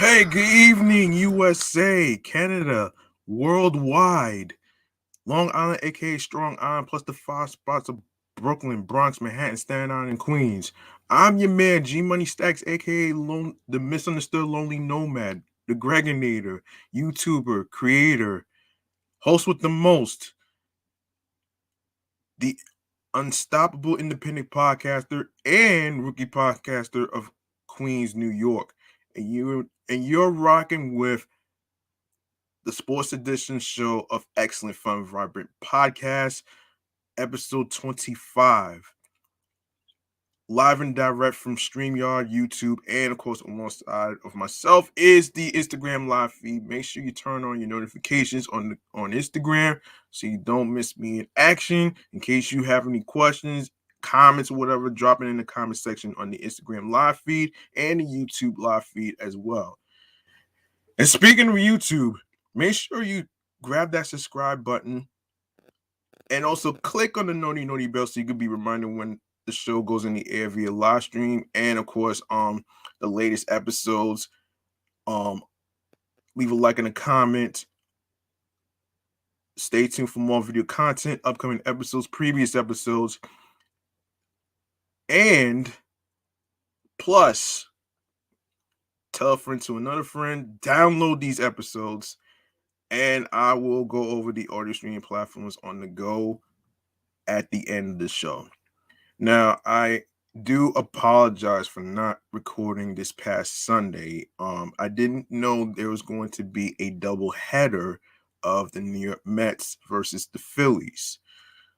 Hey, good evening, USA, Canada, worldwide, Long Island, aka Strong Island, plus the 5 spots of Brooklyn, Bronx, Manhattan, Staten Island, and Queens. I'm your man, G Money Stacks, aka the misunderstood lonely nomad, the Gregonator, YouTuber, creator, host with the most, the unstoppable independent podcaster and rookie podcaster of Queens, New York. And you're rocking with the Sports Edition show of Excellent Fun Vibrant Podcast, episode 25. Live and direct from StreamYard, YouTube, and of course, alongside of myself is the Instagram live feed. Make sure you turn on your notifications on Instagram so you don't miss me in action. In case you have any questions, comments, or whatever, drop it in the comment section on the Instagram live feed and the YouTube live feed as well. And speaking of YouTube, make sure you grab that subscribe button and also click on the noti bell so you can be reminded when the show goes in the air via live stream. And of course, the latest episodes. Um, Leave a like and a comment. Stay tuned for more video content, upcoming episodes, previous episodes, and plus tell a friend to another friend. Download these episodes, and I will go over the audio streaming platforms on the go at the end of the show. Now, I do apologize for not recording this past Sunday. I didn't know there was going to be a double header of the New York Mets versus the Phillies.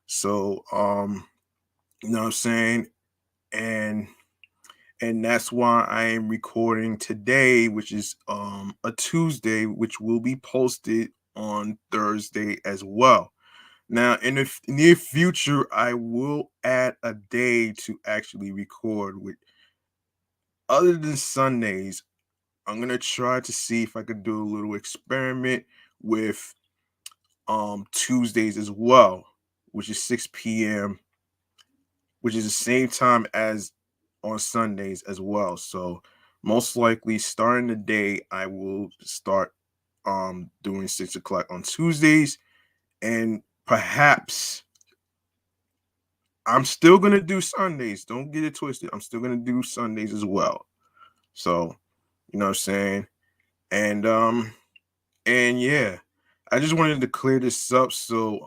So, you know what I'm saying? And and that's why I am recording today, which is a Tuesday, which will be posted on Thursday as well. Now, in the near future, I will add a day to actually record with. Other than Sundays, I'm gonna try to see if I could do a little experiment with Tuesdays as well, which is 6 p.m., which is the same time as on Sundays as well. So most likely starting the day, I will start doing 6 o'clock on Tuesdays, and perhaps I'm still gonna do Sundays. Don't get it twisted. I'm still gonna do Sundays as well. So, you know what I'm saying? And and yeah, I just wanted to clear this up so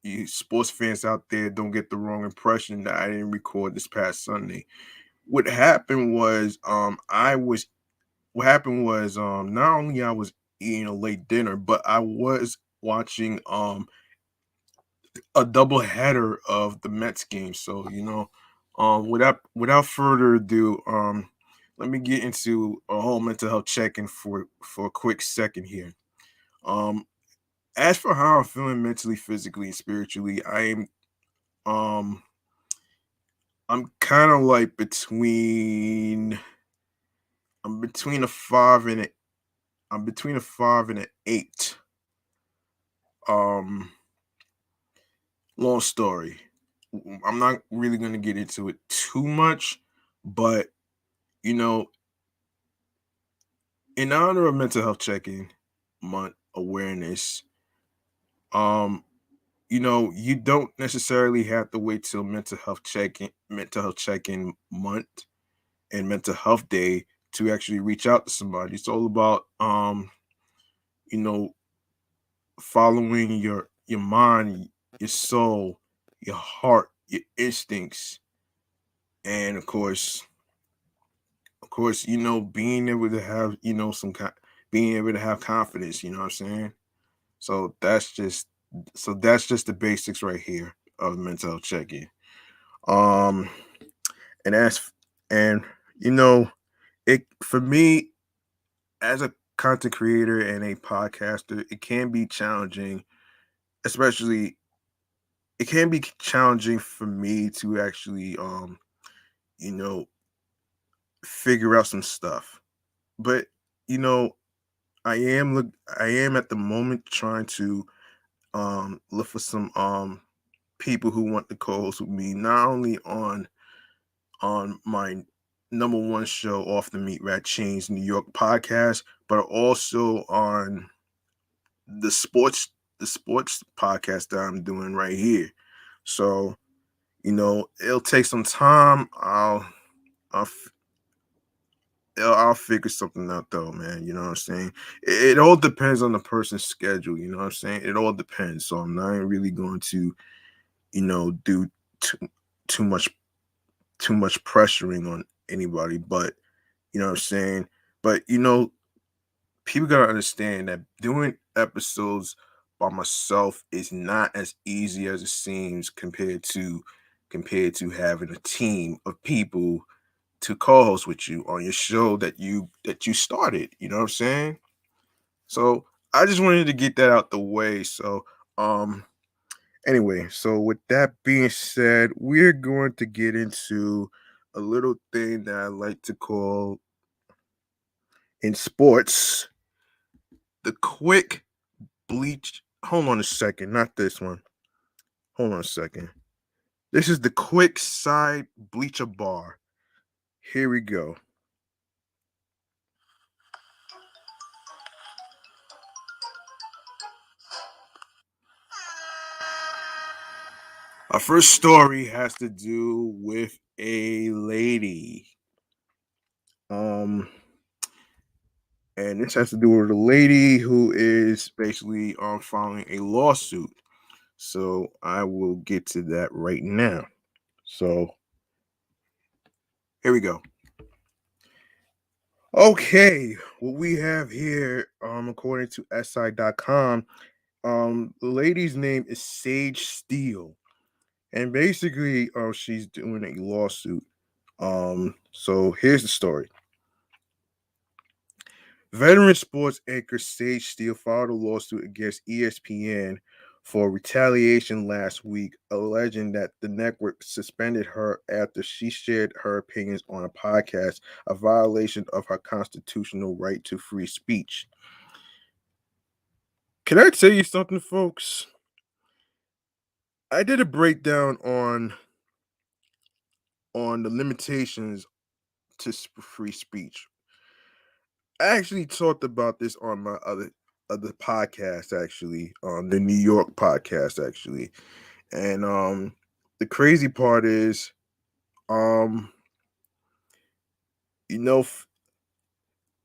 you sports fans out there don't get the wrong impression that I didn't record this past Sunday. What happened was not only I was eating a late dinner, but I was watching a double header of the Mets game. So, without further ado, let me get into a whole mental health check-in for a quick second here. Um, as for how I'm feeling mentally, physically, and spiritually, um I'm kind of like between a five and a I'm between a 5 and an 8. Um, Long story. I'm not really gonna get into it too much, but you know, in honor of Mental Health Check-in Month awareness, um, you don't necessarily have to wait till Mental Health Check-in Month and Mental Health Day to actually reach out to somebody. It's all about you know, following your mind, your soul, your heart, your instincts, and of course, being able to have, being able to have confidence, you know what I'm saying? So that's just the basics right here of mental health check-in. Um and as and you know, it for me as a content creator and a podcaster, it can be challenging, especially it can be challenging for me to actually you know figure out some stuff. But you know, I am at the moment trying to look for some people who want to co-host with me, not only on my #1 show off the Meat Rat Chains New York podcast, but also on the sports podcast that I'm doing right here. So, it'll take some time. I'll I'll figure something out though, man. You know what I'm saying? It all depends on the person's schedule. You know what I'm saying? It all depends. So I'm not really going to, do too too much too much pressuring on anybody. But you know what I'm saying? But people gotta understand that doing episodes by myself is not as easy as it seems compared to having a team of people to co-host with you on your show that you started. You know what I'm saying? So I just wanted to get that out the way. So anyway, so with that being said, we're going to get into a little thing that I like to call in sports the quick bleach. Hold on a second, not this one. Hold on a second. This is the quick side bleacher bar. Here we go. Our first story has to do with a lady. Um, and this has to do with a lady who is basically filing a lawsuit. So I will get to that right now. So here we go. Okay, what we have here, according to SI.com, the lady's name is Sage Steele, and basically, she's doing a lawsuit. So here's the story. Veteran sports anchor Sage Steele filed a lawsuit against ESPN for retaliation last week, alleging that the network suspended her after she shared her opinions on a podcast, a violation of her constitutional right to free speech. Can I tell you something, folks? I did a breakdown on the limitations to free speech. I actually talked about this on my other podcast, actually, on the New York podcast, actually. And the crazy part is, um,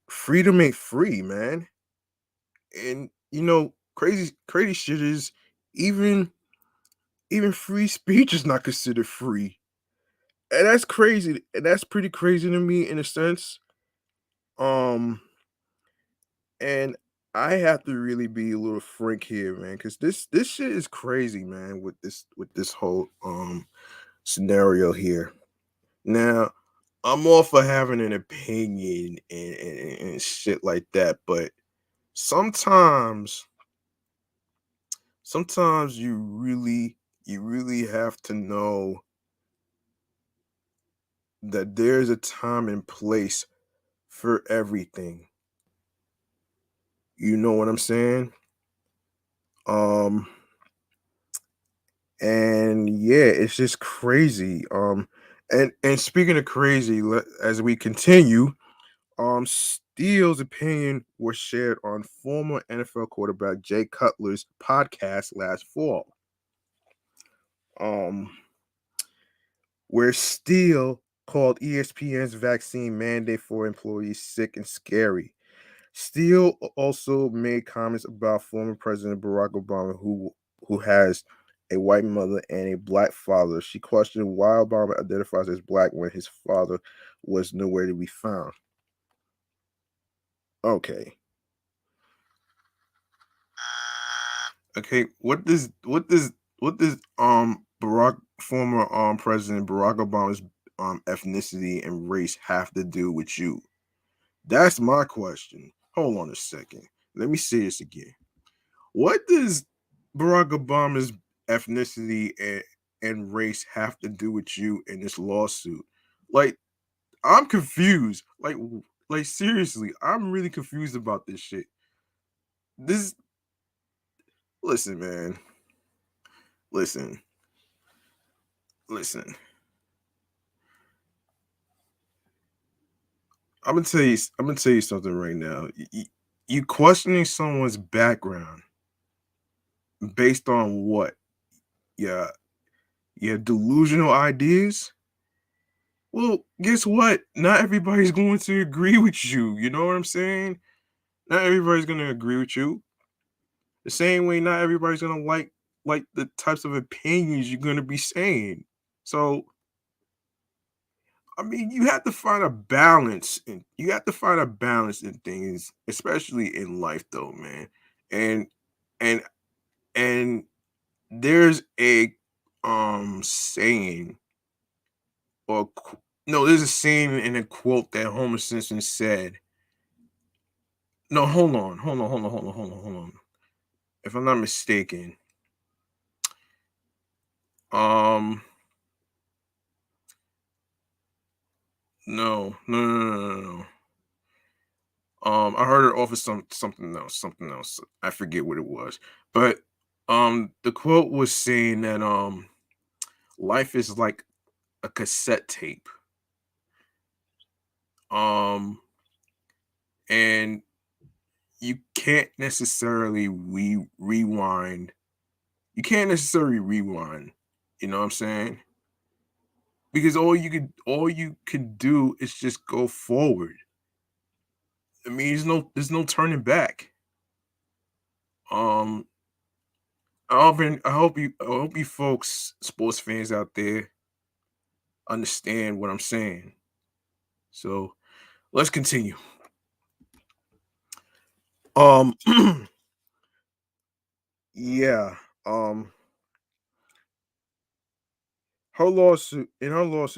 freedom ain't free, man. And crazy shit is even even free speech is not considered free. And that's crazy. And that's pretty crazy to me in a sense. Um, and I have to really be a little frank here, man, because this shit is crazy, man, with this whole scenario here. Now, I'm all for having an opinion and shit like that, but sometimes sometimes you really have to know that there's a time and place for everything. You know what I'm saying? Um and yeah, it's just crazy. And speaking of crazy, as we continue, Steele's opinion was shared on former NFL quarterback Jay Cutler's podcast last fall. Um, where Steele called ESPN's vaccine mandate for employees sick and scary. Steele also made comments about former President Barack Obama, who has a white mother and a black father. She questioned why Obama identifies as black when his father was nowhere to be found. Okay. Okay, what does Barack former President Barack Obama's ethnicity and race have to do with you? That's my question. Hold on a second. Let me say this again. What does Barack Obama's ethnicity and race have to do with you in this lawsuit? Like, I'm confused. Like seriously, I'm really confused about this shit. This Listen, man. Listen. Listen. I'm gonna tell you something right now. You questioning someone's background based on what? Yeah, your delusional ideas. Well, guess what? Not everybody's going to agree with you. You know what I'm saying? Not everybody's going to agree with you. The same way, not everybody's going to like the types of opinions you're going to be saying. So, I mean, you have to find a balance, and you have to find a balance in things, especially in life, though, man. And and and there's a saying or no, there's a saying in a quote that Homer Simpson said. No, hold on. If I'm not mistaken, um, no. I heard it off of something else. I forget what it was, but the quote was saying that life is like a cassette tape, um, and you can't necessarily rewind. You can't necessarily rewind. You know what I'm saying? Because all you could do is just go forward. I mean, there's no turning back. Um, I hope you folks, sports fans out there, understand what I'm saying. So let's continue. Um, yeah. Um, her lawsuit,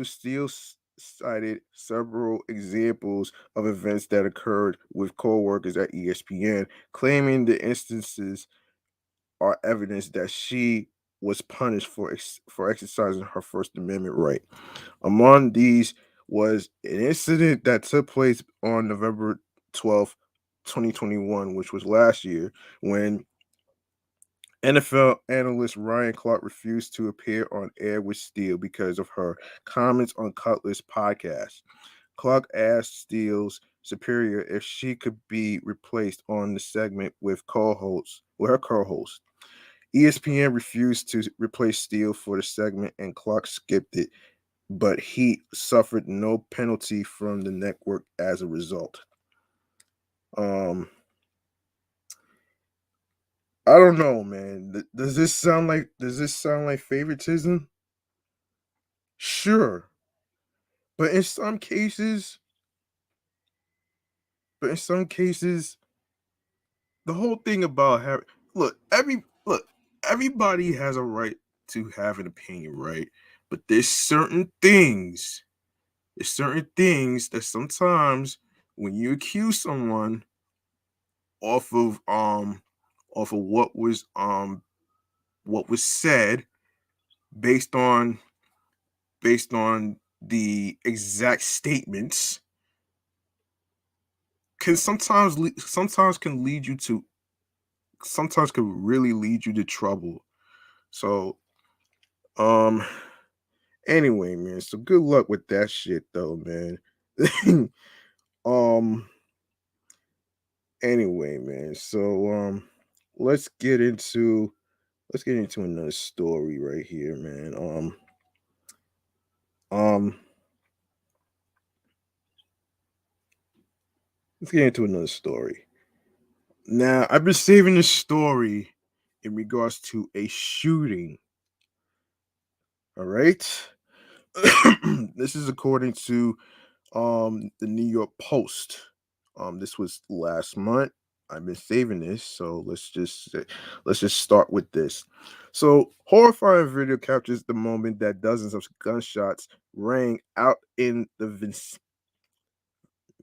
Steele cited several examples of events that occurred with co-workers at ESPN, claiming the instances are evidence that she was punished for for exercising her First Amendment right. Among these was an incident that took place on November 12th, 2021, which was last year, when NFL analyst Ryan Clark refused to appear on air with Steele because of her comments on Cutler's podcast. Clark asked Steele's superior if she could be replaced on the segment with her co-host. ESPN refused to replace Steele for the segment, and Clark skipped it, but he suffered no penalty from the network as a result. Um, I don't know, man. Does this sound like favoritism? Sure, but in some cases, but in some cases, the whole thing about having look, everybody has a right to have an opinion, right? But there's certain things that sometimes when you accuse someone off of what was said based on the exact statements can sometimes can lead you to sometimes can really lead you to trouble. So um anyway, man, so good luck with that shit though, man. um anyway, man, so let's get into let's get into another story right here, man. Um let's get into another story. Now, I've been saving this story in regards to a shooting. All right. This is according to the New York Post. This was last month. I've been saving this, so let's just start with this. So, horrifying video captures the moment that dozens of gunshots rang out in the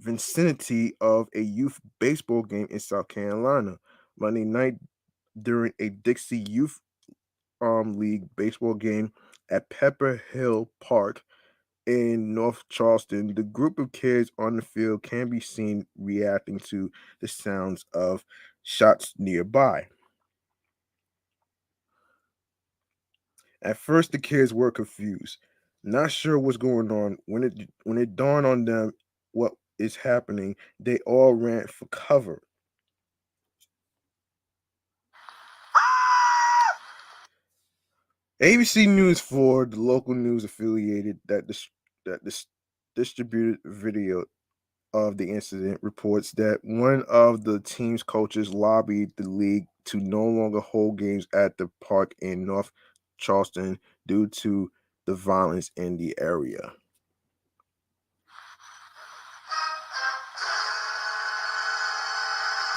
vicinity of a youth baseball game in South Carolina Monday night during a Dixie Youth League baseball game at Pepper Hill Park in North Charleston. The group of kids on the field can be seen reacting to the sounds of shots nearby. At first, the kids were confused, not sure what's going on. When it dawned on them what is happening, they all ran for cover. ABC News 4, the local news affiliated that distributed video of the incident, reports that one of the team's coaches lobbied the league to no longer hold games at the park in North Charleston due to the violence in the area.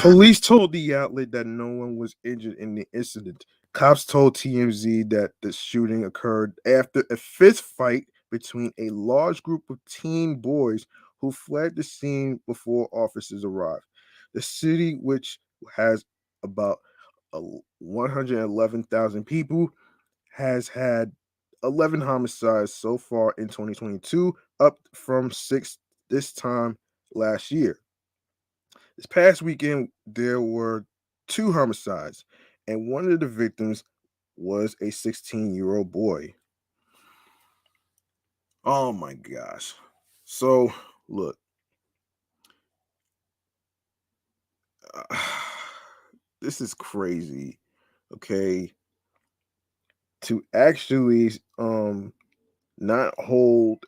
Police told the outlet that no one was injured in the incident. Cops told TMZ that the shooting occurred after a fist fight between a large group of teen boys who fled the scene before officers arrived. The city, which has about 111,000 people, has had 11 homicides so far in 2022, up from 6 this time last year. This past weekend, there were two homicides, and one of the victims was a 16-year-old boy. Oh my gosh. So, look, uh, this is crazy. Okay. To actually not hold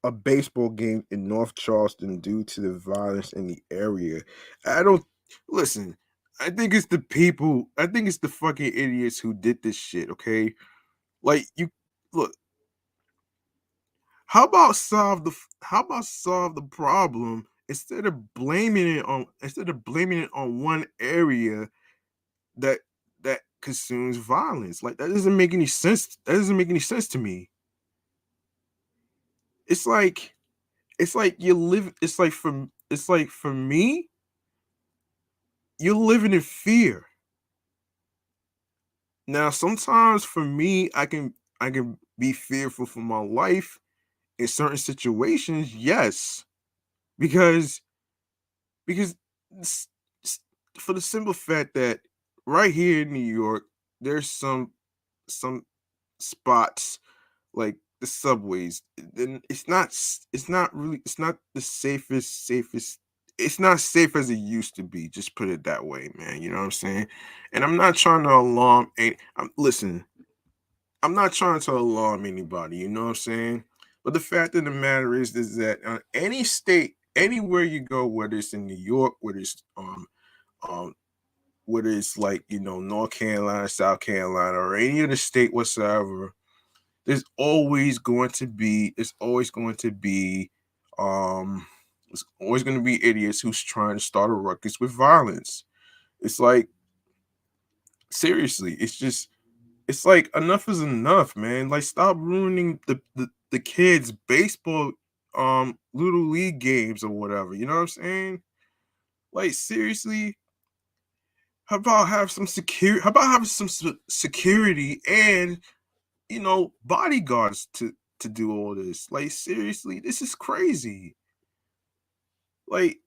a baseball game in North Charleston due to the violence in the area. I don't listen. I think it's the people. I think it's the fucking idiots who did this shit. Okay, like you look. How about solve the problem instead of blaming it on one area that that consumes violence. Like that doesn't make any sense. That doesn't make any sense to me. It's like it's like for me, you're living in fear. Now, sometimes for me, I can be fearful for my life in certain situations, yes. Because because s- s- for the simple fact that right here in New York, there's some spots like the subways, then it's not really it's not the safest it's not safe as it used to be, just put it that way, man, you know what I'm saying? And I'm not trying to alarm listen, I'm not trying to alarm anybody, you know what I'm saying? But the fact of the matter is that any state, anywhere you go, whether it's in New York, um whether it's like, North Carolina, South Carolina, or any other state whatsoever, there's always going to be um there's always going to be idiots who's trying to start a ruckus with violence. It's like, seriously, it's like enough is enough, man. Like, stop ruining the kids baseball little league games or whatever, you know what I'm saying? Like, seriously, how about having some security and bodyguards to do all this. Like, seriously, this is crazy. Like,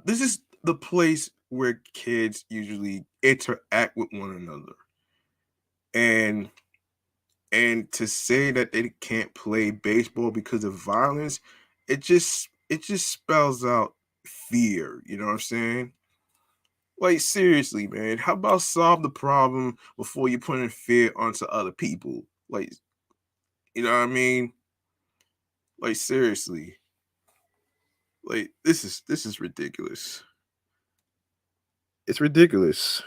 this is the place where kids usually interact with one another. And to say that they can't play baseball because of violence, it just spells out fear, you know what I'm saying? Like, seriously, man, how about solve the problem before you put in fear onto other people? Like, you know what I mean? Like, seriously. Like, this is ridiculous. It's ridiculous.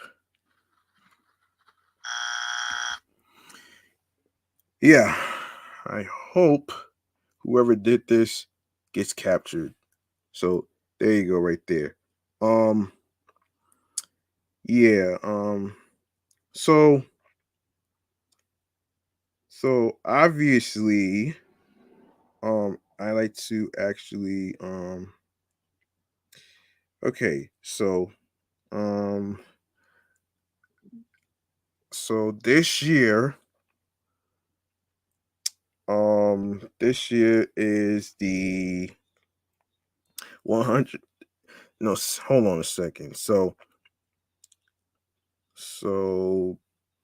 Yeah. I hope whoever did this gets captured. So there you go right there. Um yeah, so obviously I like to actually okay, um this year this year is the 100 no hold on a second. So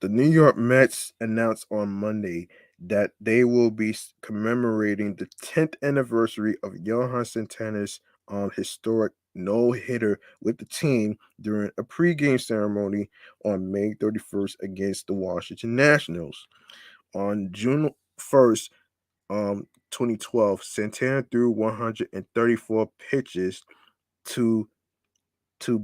the New York Mets announced on Monday that they will be commemorating the 10th anniversary of Johan Santana's historic no-hitter with the team during a pregame ceremony on May 31st against the Washington Nationals. On June 1st, 2012, Santana threw 134 pitches to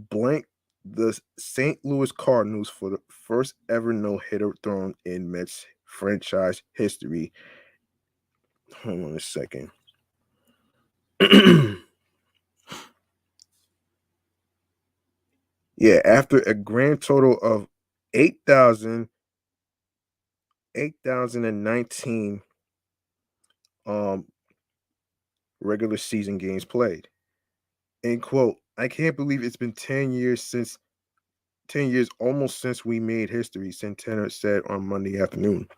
blank the St. Louis Cardinals for the first ever no-hitter thrown in Mets franchise history. Hold on a second. Yeah, after a grand total of 8,019 um regular season games played. End quote. I can't believe it's been 10 years almost since we made history, Santana said on Monday afternoon.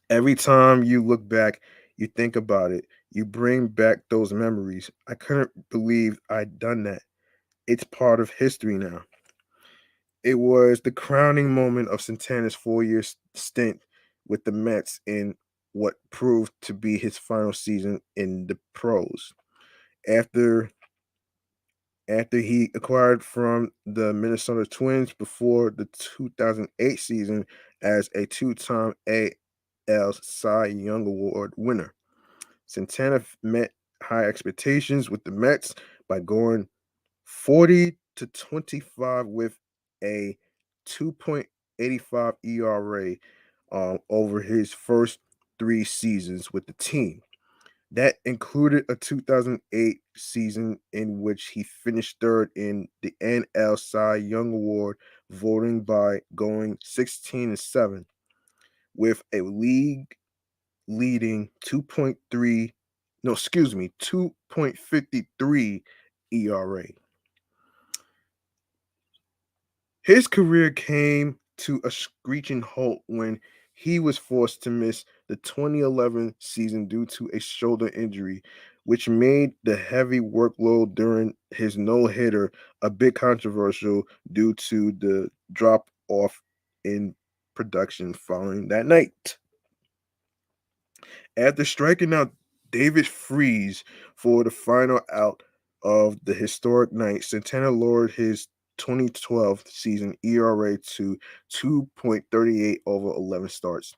Every time you look back, you think about it, you bring back those memories. I couldn't believe I'd done that. It's part of history now. It was the crowning moment of Santana's 4 year stint with the Mets in what proved to be his final season in the pros. After he acquired from the Minnesota Twins before the 2008 season as a two-time AL Cy Young Award winner. Santana met high expectations with the Mets by going 40-25 with a 2.85 ERA over his first 3 seasons with the team. That included a 2008 season in which he finished third in the NL Cy Young Award voting by going 16-7 with a league leading 2.53 ERA. His career came to a screeching halt when he was forced to miss the 2011 season due to a shoulder injury, which made the heavy workload during his no-hitter a bit controversial due to the drop off in production following that night. After striking out David Freese for the final out of the historic night, Santana lowered his 2012 season ERA to 2.38 over 11 starts.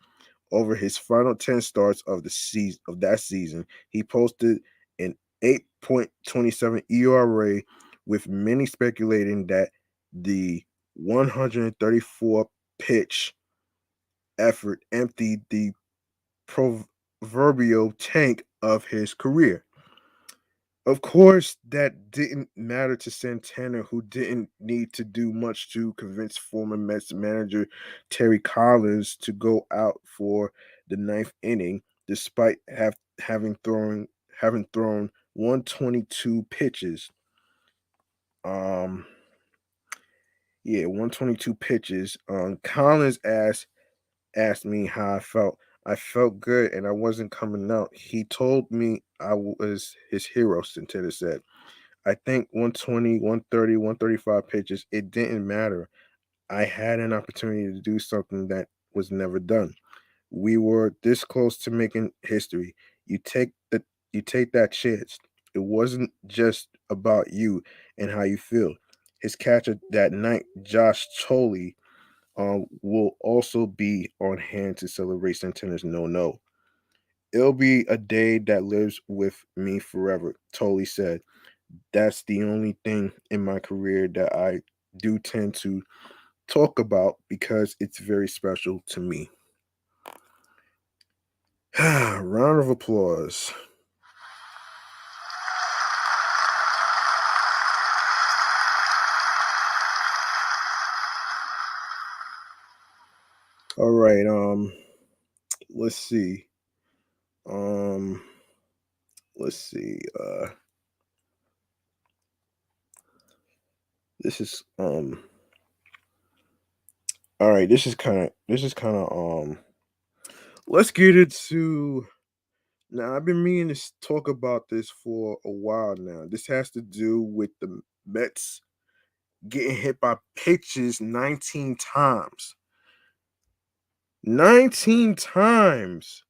Over his final 10 starts of that season, he posted an 8.27 ERA, with many speculating that the 134 pitch effort emptied the proverbial tank of his career. Of course, that didn't matter to Santana, who didn't need to do much to convince former Mets manager Terry Collins to go out for the ninth inning, despite having thrown 122 pitches. Um, yeah, 122 pitches. Collins asked me how I felt. I felt good and I wasn't coming out. He told me I was his hero, Santana said. I think 120, 130, 135 pitches, it didn't matter. I had an opportunity to do something that was never done. We were this close to making history. You take the you take that chance. It wasn't just about you and how you feel. His catcher that night, Josh Choley, will also be on hand to celebrate Santana's no. It'll be a day that lives with me forever, Tolley said. That's the only thing in my career that I do tend to talk about because it's very special to me. Round of applause. All right, let's see. Um let's see. This is all right, this is kind of let's get into now. I've been meaning to talk about this for a while now. This has to do with the Mets getting hit by pitches 19 times. 19 times.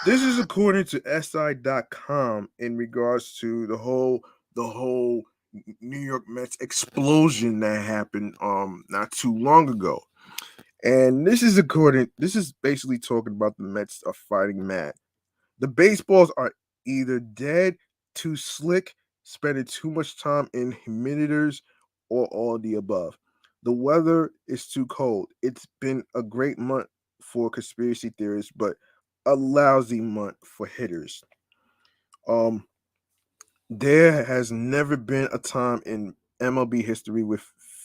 This is according to SI.com in regards to the whole New York Mets explosion that happened not too long ago. And this is basically talking about the Mets are fighting mad. The baseballs are either dead, too slick, spending too much time in humidifiers, or all the above. The weather is too cold. It's been a great month for conspiracy theorists, but a lousy month for hitters. Um, there has never been a time in MLB history with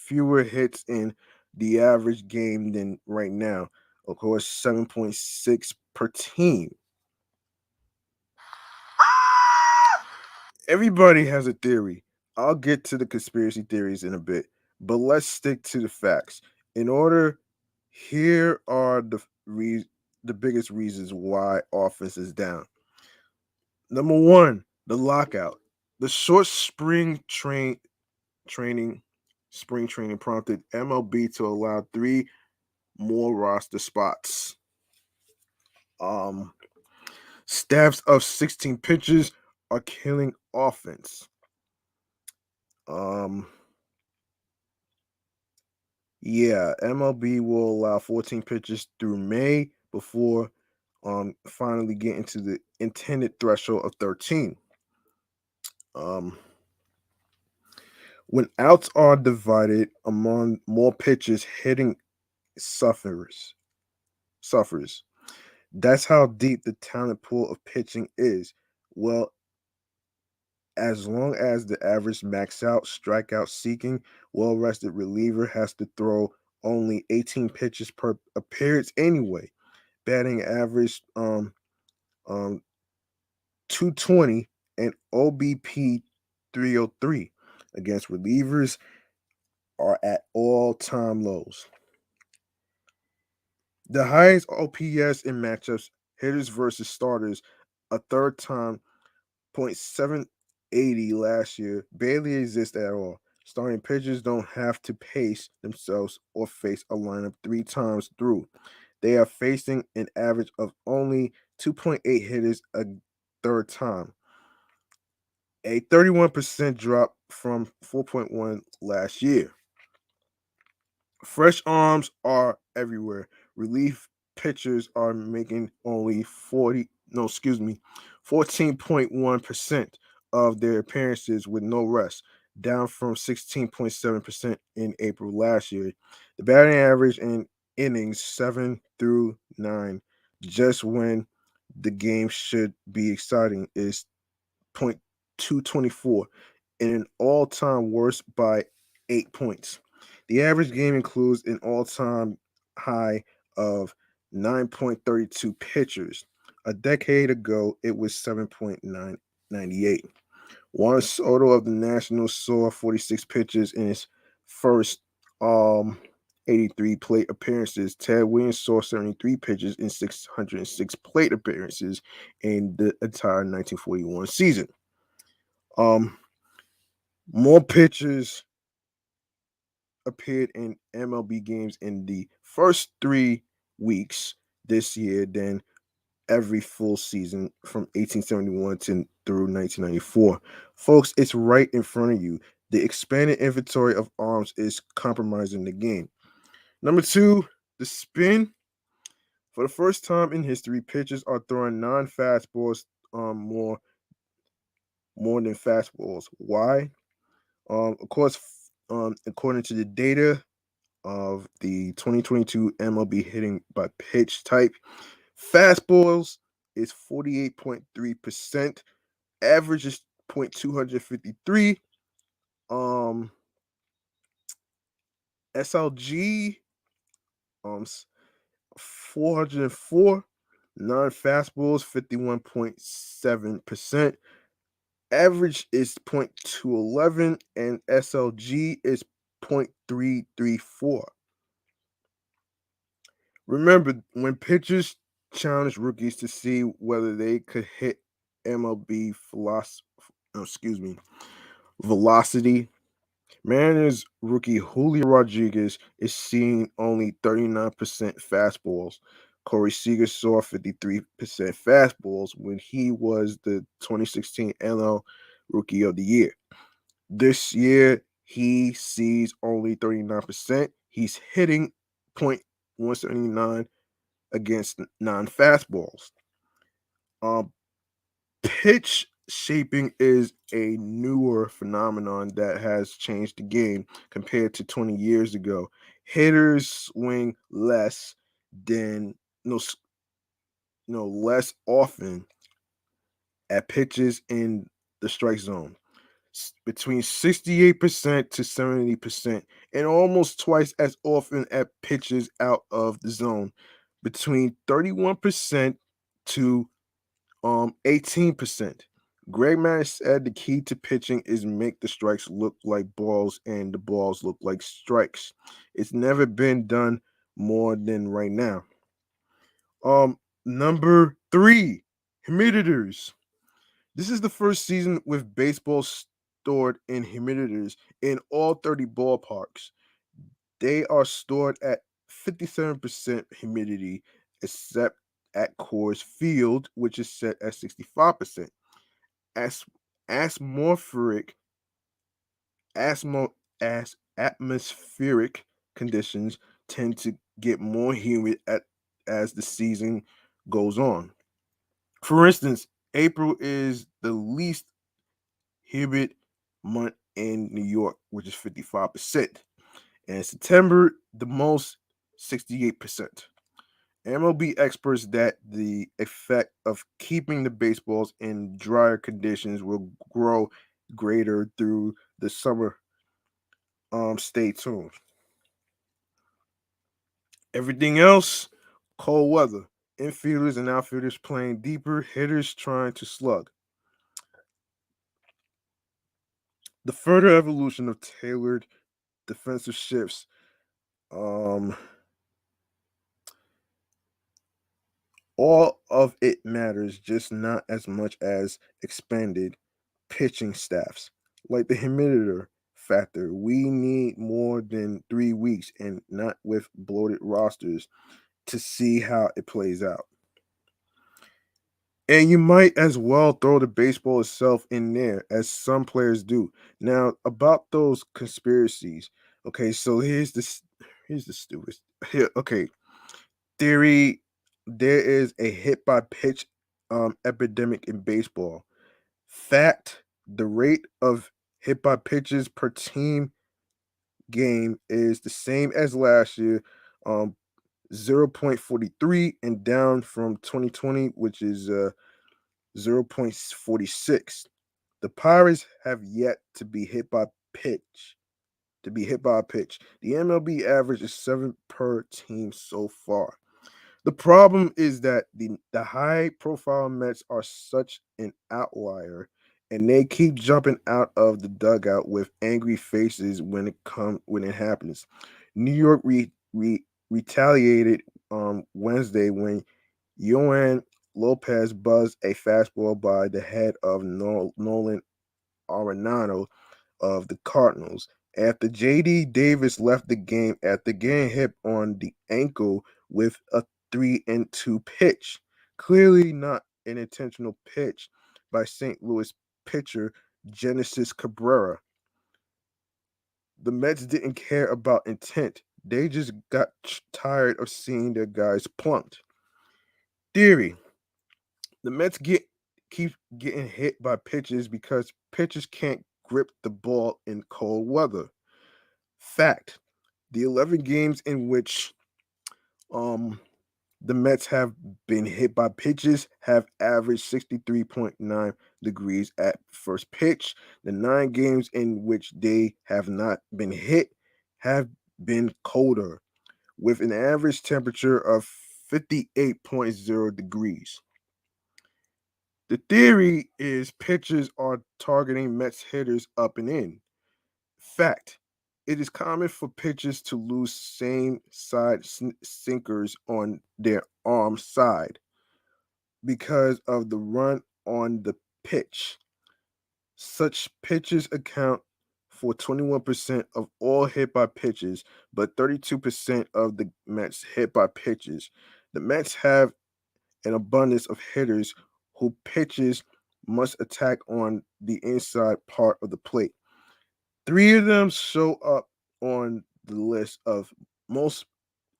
fewer hits in the average game than right now. Of course, 7.6 per team. Everybody has a theory. I'll get to the conspiracy theories in a bit, but let's stick to the facts. In order, here are the biggest reasons why offense is down. Number one, the lockout. The short training spring training prompted MLB to allow three more roster spots. Um, Staffs of 16 pitchers are killing offense. Um, Yeah, MLB will allow 14 pitches through May before finally getting to the intended threshold of 13. Um, when outs are divided among more pitches, hitting suffers. Suffers. That's how deep the talent pool of pitching is. Well, as long as the average max out, strikeout seeking, well rested reliever has to throw only 18 pitches per appearance anyway. Batting average um 220 and OBP 303 against relievers are at all-time lows. The highest OPS in matchups, hitters versus starters, a third time .780 last year, barely exist at all. Starting pitchers don't have to pace themselves or face a lineup three times through. They are facing an average of only 2.8 hitters a third time, a 31% drop from 4.1 last year. Fresh arms are everywhere. Relief pitchers are making only 14.1% of their appearances with no rest, down from 16.7% in April last year. The batting average in innings 7 through 9, just when the game should be exciting, is .224, and an all-time worst by 8 points. The average game includes an all-time high of 9.32 pitchers. A decade ago, it was 7.998. Juan Soto of the Nationals saw 46 pitches in his first 83 plate appearances. Ted Williams saw 73 pitches in 606 plate appearances in the entire 1941 season. Um, More pitchers appeared in MLB games in the first 3 weeks this year than every full season from 1871 to through 1994. Folks, it's right in front of you. The expanded inventory of arms is compromising the game. Number two, the spin. For the first time in history, pitchers are throwing non-fastballs more than fastballs. Why? Of course, according to the data of the 2022 MLB hitting by pitch type, fastballs is 48.3%, average is .253, um, SLG 404, non-fastballs 51.7%, average is .211, and SLG is .334. Remember, when pitchers challenged rookies to see whether they could hit MLB velocity, Mariners rookie Julio Rodriguez is seeing only 39% fastballs. Corey Seager saw 53% fastballs when he was the 2016 NL Rookie of the Year. This year, he sees only 39%. He's hitting .179 against non-fastballs. Um, Pitch shaping is a newer phenomenon that has changed the game compared to 20 years ago. Hitters swing less than less often at pitches in the strike zone, between 68% to 70%, and almost twice as often at pitches out of the zone, between 31% to 18%. Greg Maddux said the key to pitching is make the strikes look like balls and the balls look like strikes. It's never been done more than right now. Number 3, humidities. This is the first season with baseball stored in humidities in all 30 ballparks. They are stored at 57% humidity, except at Coors Field, which is set at 65%. As atmospheric asmo, as atmospheric conditions tend to get more humid as the season goes on. For instance, April is the least humid month in New York, which is 55%, and September the most, 68%. MLB experts that the effect of keeping the baseballs in drier conditions will grow greater through the summer. Stay tuned. Everything else, cold weather. Infielders and outfielders playing deeper, hitters trying to slug. The further evolution of tailored defensive shifts. Um, all of it matters, just not as much as expanded pitching staffs. Like the humidity factor, we need more than 3 weeks and not with bloated rosters to see how it plays out. And you might as well throw the baseball itself in there, as some players do. Now, about those conspiracies. Okay, so here's the stupid. Here, okay, theory. There is a hit by pitch epidemic in baseball. Fact: the rate of hit by pitches per team game is the same as last year, um, 0.43, and down from 2020, which is 0.46. The Pirates have yet to be hit by pitch. To be hit by a pitch, the MLB average is 7 per team so far. The problem is that the high profile Mets are such an outlier, and they keep jumping out of the dugout with angry faces when it happens. New York retaliated Wednesday when Johan Lopez buzzed a fastball by the head of Nolan Arenado of the Cardinals after J.D. Davis left the game after getting hit on the ankle with a 3-2 pitch. Clearly not an intentional pitch by St. Louis pitcher Genesis Cabrera. The Mets didn't care about intent. They just got tired of seeing their guys plunked. Theory: the Mets keep getting hit by pitches because pitchers can't grip the ball in cold weather. Fact: the 11 games in which um the Mets have been hit by pitches have averaged 63.9 degrees at first pitch. The 9 games in which they have not been hit have been colder, with an average temperature of 58.0 degrees. The theory is pitchers are targeting Mets hitters up and in. Fact: it is common for pitchers to lose same side sinkers on their arm side because of the run on the pitch. Such pitches account for 21% of all hit by pitches, but 32% of the Mets hit by pitches. The Mets have an abundance of hitters who pitches must attack on the inside part of the plate. Three of them show up on the list of most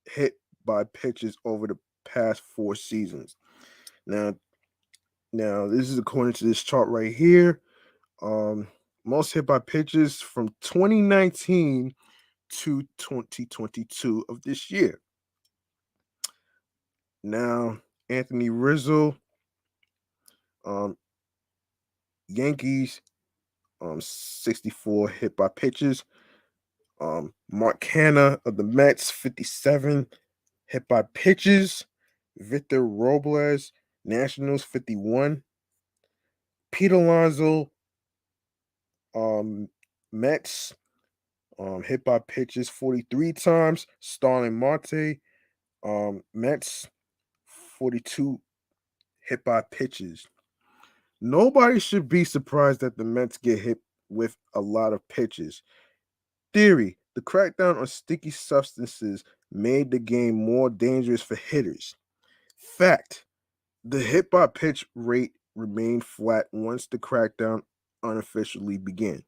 hit by pitches over the past 4 seasons. Now, this is according to this chart right here. Um, Most hit by pitches from 2019 to 2022 of this year. Now, Anthony Rizzo, um, Yankees, 64 hit by pitches. Mark Canha of the Mets, 57 hit by pitches. Victor Robles, Nationals, 51. Pete Alonso, Mets, hit by pitches 43 times. Starling Marte, Mets, 42 hit by pitches. Nobody should be surprised that the Mets get hit with a lot of pitches. Theory: the crackdown on sticky substances made the game more dangerous for hitters. Fact: the hit by pitch rate remained flat once the crackdown unofficially began.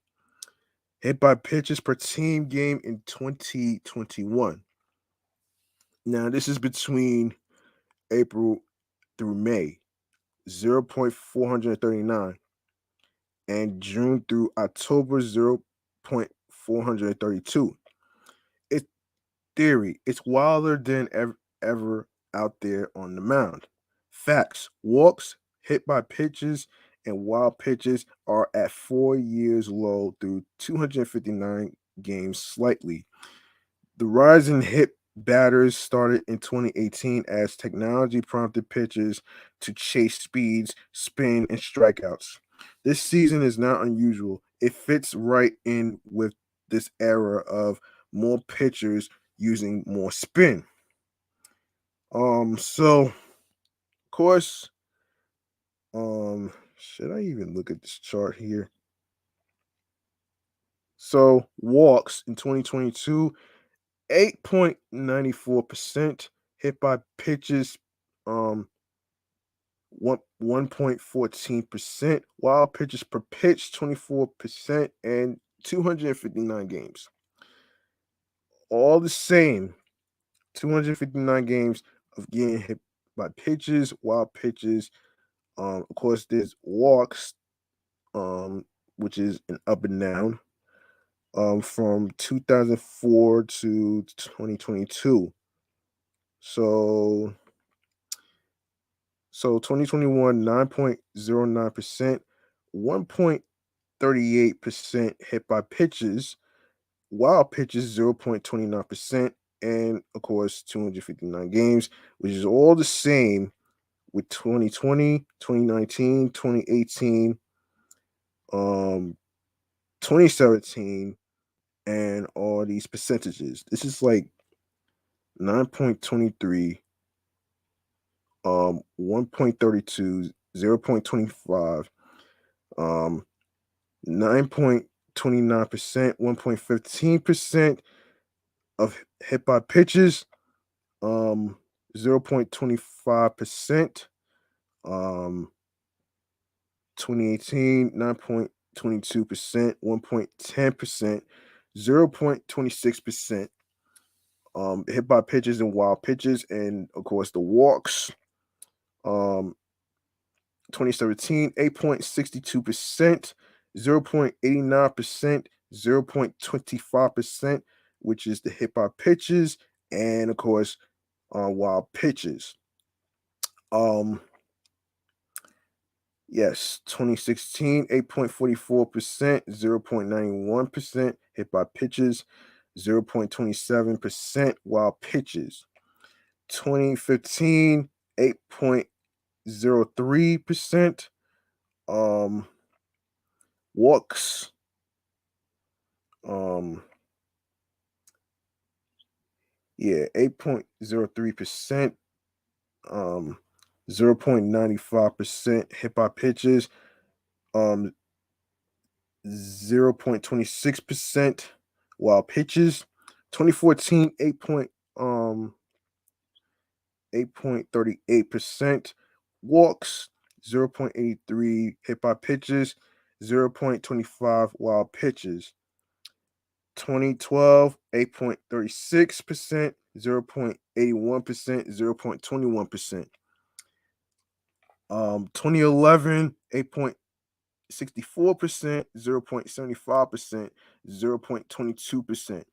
Hit by pitches per team game in 2021. Now, this is between April through May, 0.439, and June through October, 0.432. It's theory. It's wilder than ever out there on the mound. Facts: walks, hit by pitches, and wild pitches are at 4 years low through 259 games slightly. The rise in hit batters started in 2018 as technology prompted pitchers to chase speeds, spin, and strikeouts. This season is not unusual. It fits right in with this era of more pitchers using more spin. So of course, should I even look at this chart here? So walks in 2022, 8.94%, hit by pitches, 1.14%, wild pitches per pitch, 24%, and 259 games. All the same, 259 games of getting hit by pitches, wild pitches. Of course, there's walks, which is an up and down, from 2004 to 2022. So 2021, 9.09%, 1.38% hit by pitches, wild pitches 0.29%, and of course 259 games, which is all the same with 2020, 2019, 2018, 2017, and all these percentages. This is like 9.23, 1.32, 0.25, 9.29%, 1.15% of hit by pitches, 0.25%, 2018, 9.22%, 1.10%, 0.26%, hit by pitches and wild pitches, and of course the walks. 2017, 8.62%, 0.89%, 0.25%, which is the hit by pitches, and of course, wild pitches. Yes, 2016, 8.44%, 0.91% hit by pitches, 0.27% wild pitches. 2015, 8.03%, walks, 8.03%, 0.95% hit by pitches, 0.26% wild pitches. 2014, 8.38%. Walks, 0.83 hit by pitches, 0.25 wild pitches. 2012, 8.36%, 0.81%, 0.21%. 2011, 8.64%, 0.75%, 0.22%.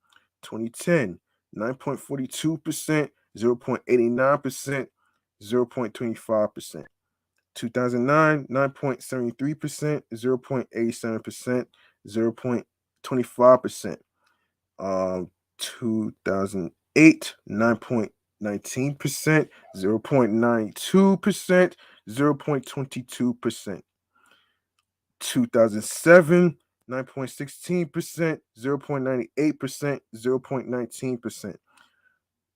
2010, 9.42%, 0.89%, 0.25%. 2009, 9.73%, 0.87%, 0.25%. 2008, 9.19%, 0.92%, 0.22%. 2007, 9.16%, 0.98%, 0.19%.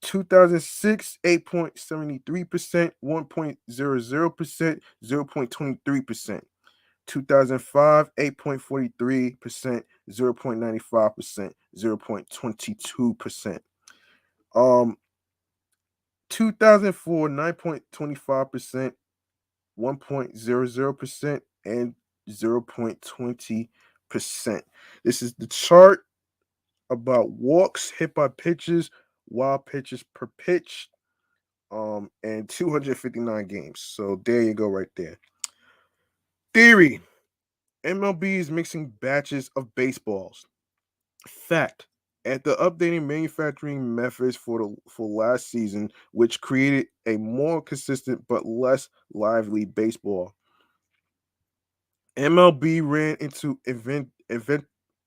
2006, 8.73%, 1.00%, 0.23%. 2005, 8.43%, 0.95%, 0.22%. 2004, 9.25%, 1.00%, and 0.20%. This is the chart about walks, hit by pitches, wild pitches per pitch, and 259 games. So there you go, right there. Theory: MLB is mixing batches of baseballs. Fact: after updating manufacturing methods for last season, which created a more consistent but less lively baseball, MLB ran into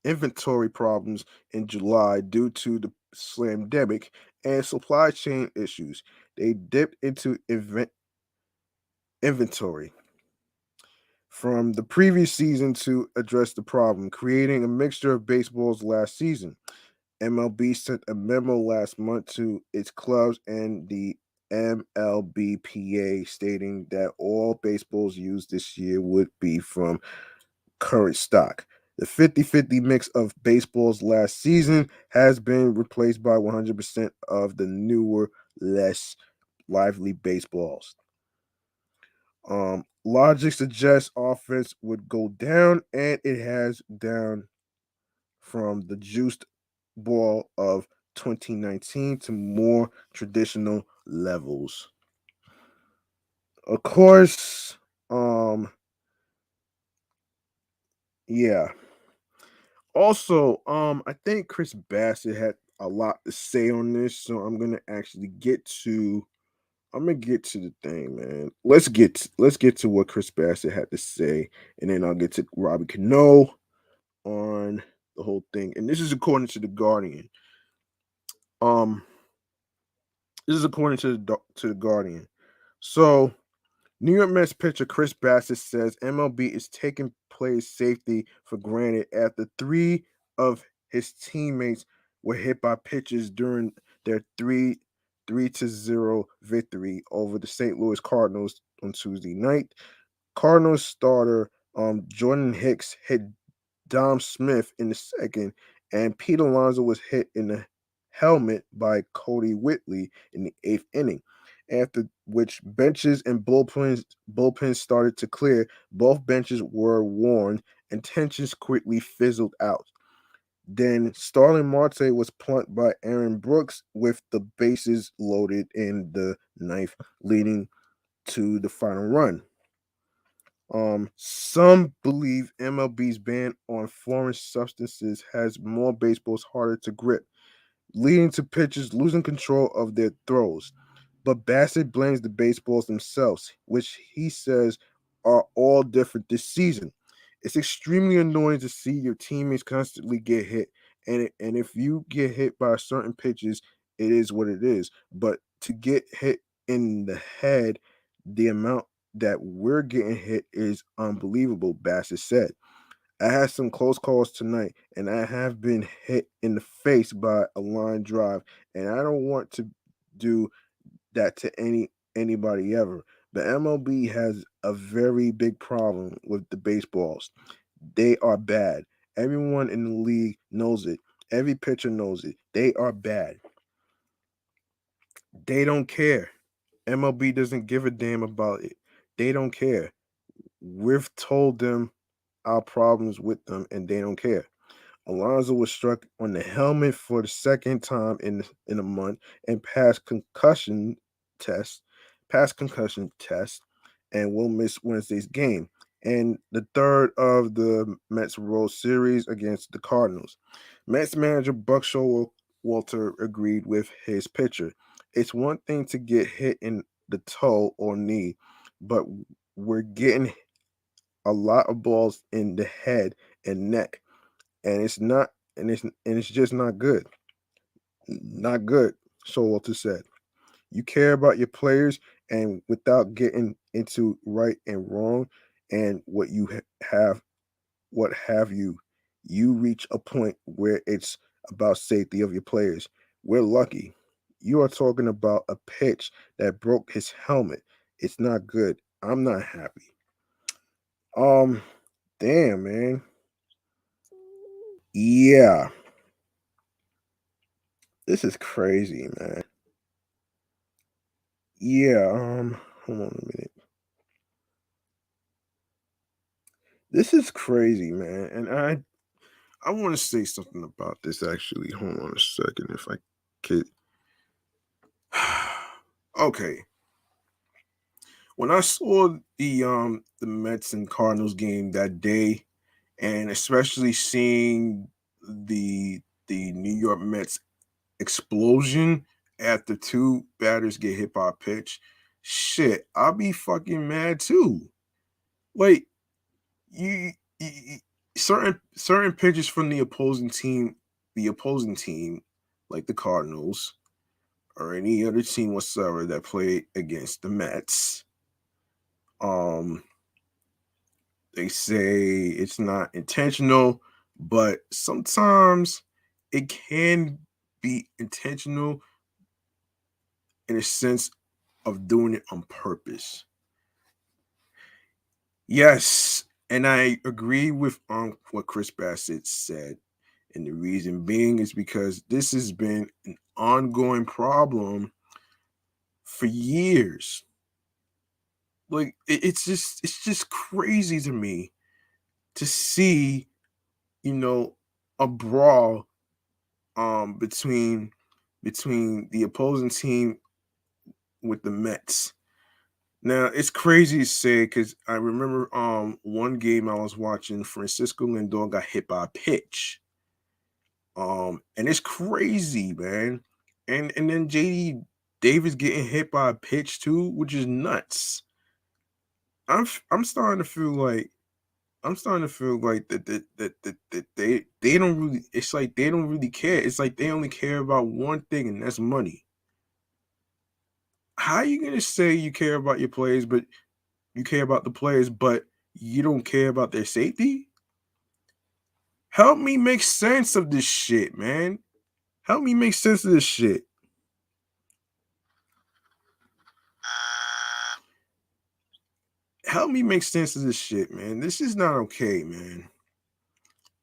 inventory problems in July due to the slamdemic and supply chain issues. They dipped into inventory from the previous season to address the problem, creating a mixture of baseballs last season. MLB sent a memo last month to its clubs and the MLBPA stating that all baseballs used this year would be from current stock. The 50-50 mix of baseballs last season has been replaced by 100% of the newer, less lively baseballs. Logic suggests offense would go down, and it has down from the juiced ball of 2019 to more traditional levels. Of course, yeah. Also, I think Chris Bassett had a lot to say on this, so I'm gonna get to the thing, man. Let's get to what Chris Bassett had to say, and then I'll get to Robbie Cano on the whole thing. And this is according to the Guardian. Um, this is according to the Guardian. So, New York Mets pitcher Chris Bassett says MLB is taking players' safety for granted after three of his teammates were hit by pitches during their 3-0 victory over the St. Louis Cardinals on Tuesday night. Cardinals starter Jordan Hicks hit Dom Smith in the second, and Pete Alonso was hit in the helmet by Cody Whitley in the eighth inning. After which benches and bullpens started to clear, both benches were warned, and tensions quickly fizzled out. Then Starling Marte was plunked by Aaron Brooks with the bases loaded in the ninth, leading to the final run. Some believe MLB's ban on foreign substances has more baseballs harder to grip, leading to pitchers losing control of their throws. But Bassett blames the baseballs themselves, which he says are all different this season. It's extremely annoying to see your teammates constantly get hit, and if you get hit by certain pitches, it is what it is. But to get hit in the head, the amount that we're getting hit is unbelievable, Bassett said. I had some close calls tonight, and I have been hit in the face by a line drive, and I don't want to do that to anybody ever. The MLB has a very big problem with the baseballs. They are bad. Everyone in the league knows it. Every pitcher knows it. They are bad. They don't care. MLB doesn't give a damn about it. They don't care. We've told them our problems with them, and they don't care. Alonso was struck on the helmet for the second time in a month and test, passed concussion test, and will miss Wednesday's game and the third of the Mets World Series against the Cardinals. Mets manager Buck Showalter agreed with his pitcher. It's one thing to get hit in the toe or knee, but we're getting a lot of balls in the head and neck, and it's just not good. Not good, Showalter said. You care about your players, and without getting into right and wrong and what you have, what have you, you reach a point where it's about safety of your players. We're lucky. You are talking about a pitch that broke his helmet. It's not good. I'm not happy. Um, damn, man. Yeah, this is crazy, man. Yeah, hold on a minute. This is crazy, man. And I want to say something about this actually. Hold on a second if I could. Okay. When I saw the Mets and Cardinals game that day, and especially seeing the New York Mets explosion after two batters get hit by a pitch, shit, I'll be fucking mad too. Like you certain pitchers from the opposing team, like the Cardinals or any other team whatsoever that played against the Mets, um, they say it's not intentional, but sometimes it can be intentional in a sense of doing it on purpose. Yes, and I agree with what Chris Bassett said. And the reason being is because this has been an ongoing problem for years. Like it's just crazy to me to see, you know, a brawl between the opposing team with the Mets. Now it's crazy to say because I remember one game I was watching, Francisco Lindor got hit by a pitch. And it's crazy, man. And then JD Davis getting hit by a pitch too, which is nuts. I'm starting to feel like that they don't really, it's like they don't really care. It's like they only care about one thing, and that's money. How are you gonna say you care about your players, but you care about the players, but you don't care about their safety? Help me make sense of this shit, man. Help me make sense of this shit. Help me make sense of this shit, man. This is not okay, man.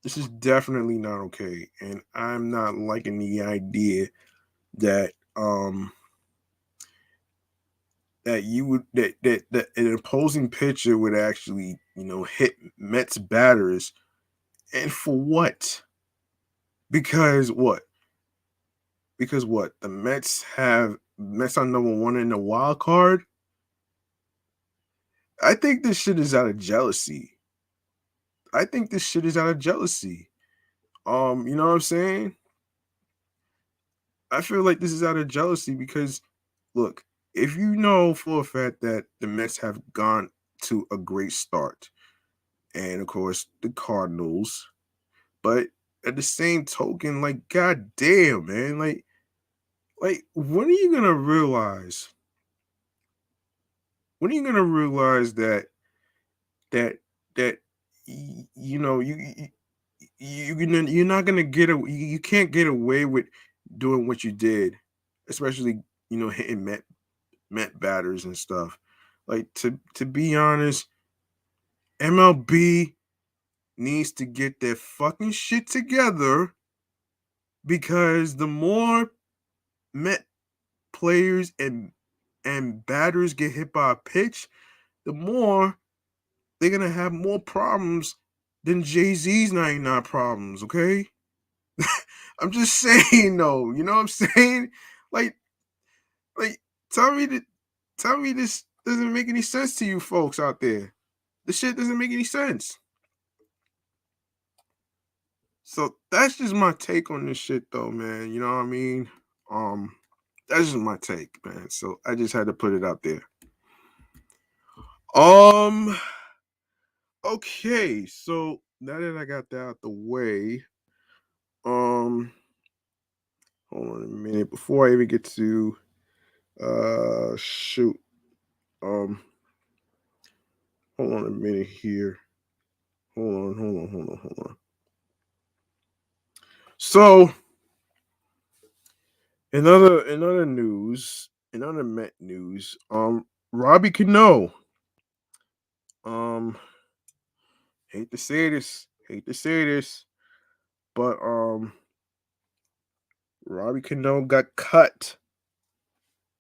This is definitely not okay. And I'm not liking the idea that that you would that an opposing pitcher would actually, hit Mets batters. And for what? Because what? Because what? The Mets are number one in the wild card. I think this shit is out of jealousy. I think this shit is out of jealousy. You know what I'm saying? I feel like this is out of jealousy because, look, if you know for a fact that the Mets have gone to a great start, and of course the Cardinals, but at the same token, like, god damn, man, like, when are you gonna realize? When are you gonna realize that that you know you're not gonna you can't get away with doing what you did, especially hitting Met batters and stuff. Like, to be honest, MLB needs to get their fucking shit together because the more Met players and and batters get hit by a pitch, the more they're gonna have more problems than Jay-Z's 99 problems, okay? I'm just saying though, you know what I'm saying? Like like tell me that tell me this doesn't make any sense to you folks out there. This shit doesn't make any sense. So that's just my take on this shit though, man. You know what I mean? Um that's just my take, man. So I just had to put it out there. Um okay, so now that I got that out the way, um hold on a minute before I even get to shoot. Um hold on a minute here. Hold on. So in other Met news, Robbie Cano. Um, hate to say this, but Robbie Cano got cut.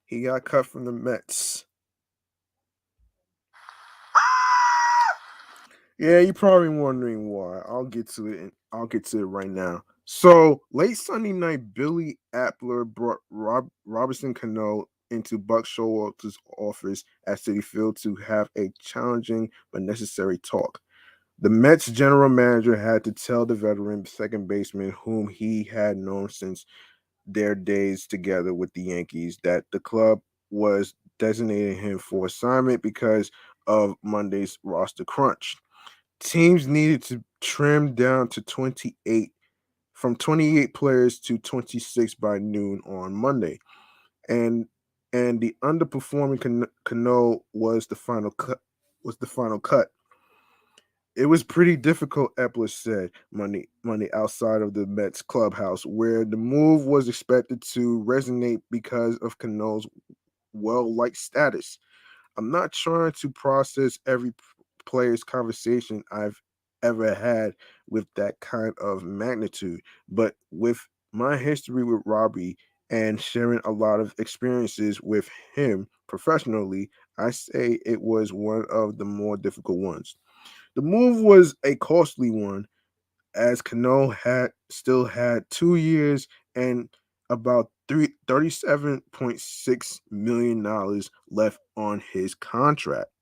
He got cut from the Mets. Yeah, you're probably wondering why. I'll get to it. I'll get to it right now. So late Sunday night, Billy Appler brought Robinson Cano into Buck Showalter's office at City Field to have a challenging but necessary talk. The Mets general manager had to tell the veteran second baseman, whom he had known since their days together with the Yankees, that the club was designating him for assignment because of Monday's roster crunch. Teams needed to trim down to 28 from 28 players to 26 by noon on Monday. And the underperforming Cano was the final cut. It was pretty difficult, Epler said Monday outside of the Mets clubhouse, where the move was expected to resonate because of Cano's well-liked status. I'm not trying to process every player's conversation I've ever had with that kind of magnitude, but with my history with Robbie and sharing a lot of experiences with him professionally, I say it was one of the more difficult ones. The move was a costly one, as Cano had 2 years and about $37.6 million left on his contract.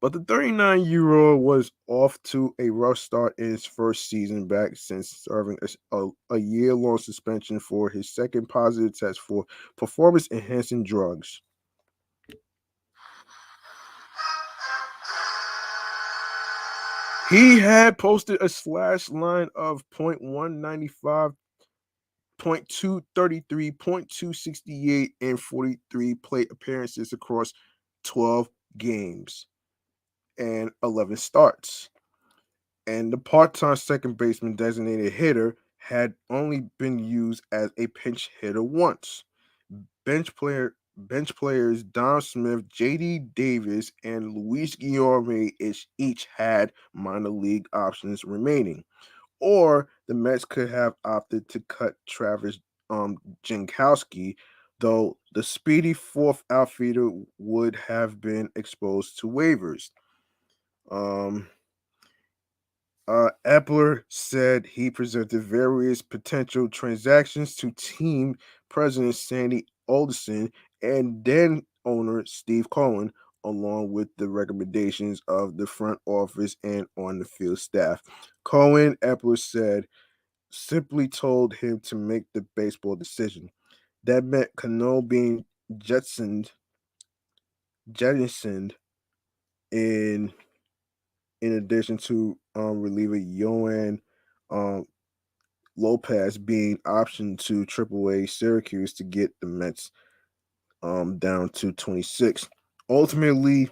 But the 39-year-old was off to a rough start in his first season back since serving a year-long suspension for his second positive test for performance-enhancing drugs. He had posted a slash line of .195, .233, .268, and 43 plate appearances across 12 games and 11 starts. And the part-time second baseman designated hitter had only been used as a pinch hitter once. Bench players Don Smith, J.D. Davis, and Luis Guillorme each had minor league options remaining. Or the Mets could have opted to cut Travis Jankowski, though the speedy fourth outfielder would have been exposed to waivers. Um, Epler said he presented various potential transactions to team president Sandy Alderson and then owner Steve Cohen, along with the recommendations of the front office and on the field staff. Cohen, Epler said, simply told him to make the baseball decision. That meant Cano being jettisoned, jettisoned in addition to reliever Johan um, Lopez being optioned to AAA Syracuse to get the Mets down to 26. Ultimately,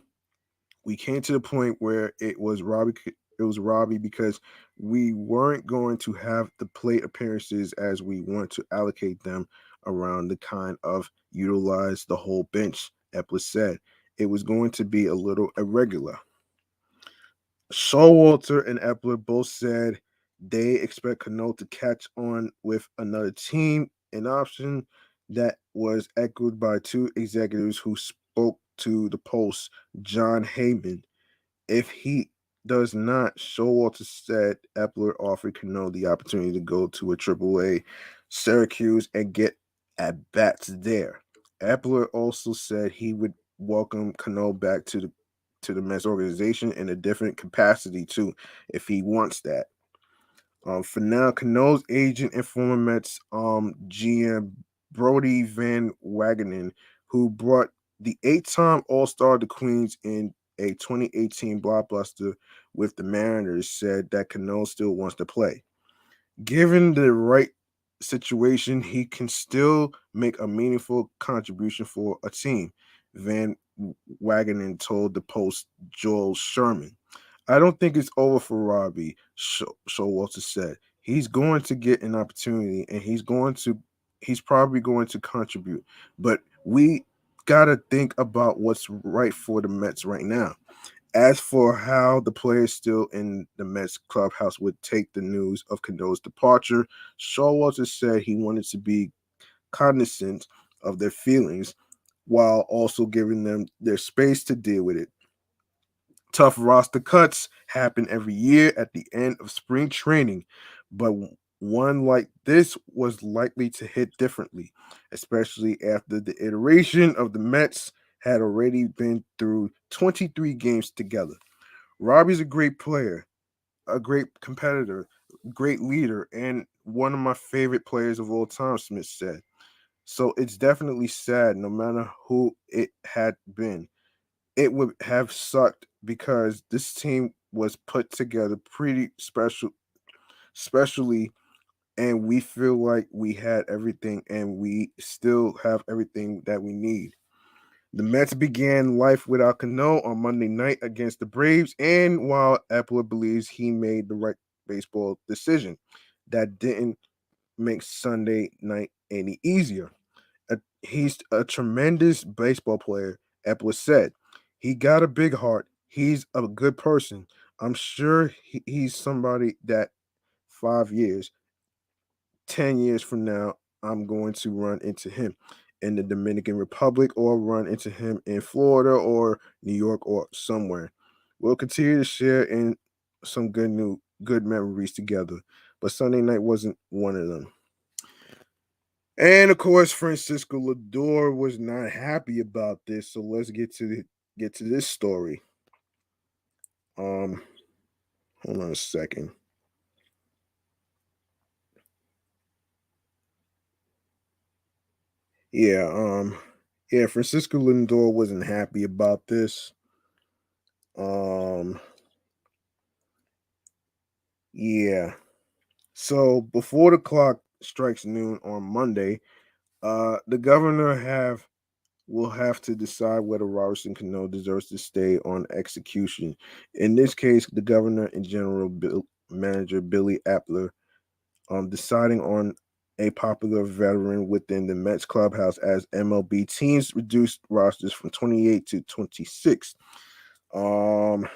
we came to the point where it was Robbie. It was Robbie because we weren't going to have the plate appearances as we want to allocate them around the kind of utilize the whole bench. Epler said it was going to be a little irregular. Showalter and Epler both said they expect Cano to catch on with another team, an option That was echoed by two executives who spoke to the Post, John Heyman. If he does not, Showalter said Epler offered Cano the opportunity to go to a AAA Syracuse and get at bats there. Epler also said he would welcome Cano back to the Mets organization in a different capacity too, if he wants that. For now, Cano's agent and former Mets GM Brody Van Wagenen, who brought the eight-time All-Star to Queens in a 2018 blockbuster with the Mariners, said that Cano still wants to play. Given the right situation, he can still make a meaningful contribution for a team, Van Wagenen told the Post Joel Sherman. I don't think it's over for Robbie, Showalter said. He's going to get an opportunity and he's probably going to contribute. But we gotta think about what's right for the Mets right now. As for how the players still in the Mets clubhouse would take the news of Cano's departure, Showalter said he wanted to be cognizant of their feelings while also giving them their space to deal with it. Tough roster cuts happen every year at the end of spring training, but one like this was likely to hit differently, especially after the iteration of the Mets had already been through 23 games together. Robbie's a great player, a great competitor, great leader, and one of my favorite players of all time, Smith said. So it's definitely sad, no matter who it had been. It would have sucked because this team was put together pretty special, especially, and we feel like we had everything and we still have everything that we need. The Mets began life without Cano on Monday night against the Braves, and while Epler believes he made the right baseball decision, that didn't make Sunday night any easier. He's a tremendous baseball player, Epler said. He got a big heart. He's a good person. I'm sure he's somebody that 5 years, 10 years from now, I'm going to run into him in the Dominican Republic or run into him in Florida or New York or somewhere. We'll continue to share in some good memories together. But Sunday night wasn't one of them. And of course, Francisco Lindor was not happy about this. So let's get to this story. Um, hold on a second. Yeah, yeah, Francisco Lindor wasn't happy about this. Um, yeah. So before the clock strikes noon on Monday, the governor have will have to decide whether Robertson Cano deserves to stay on execution. In this case, the governor and general manager Billy Appler deciding on a popular veteran within the Mets clubhouse as MLB teams reduced rosters from 28 to 26. Um,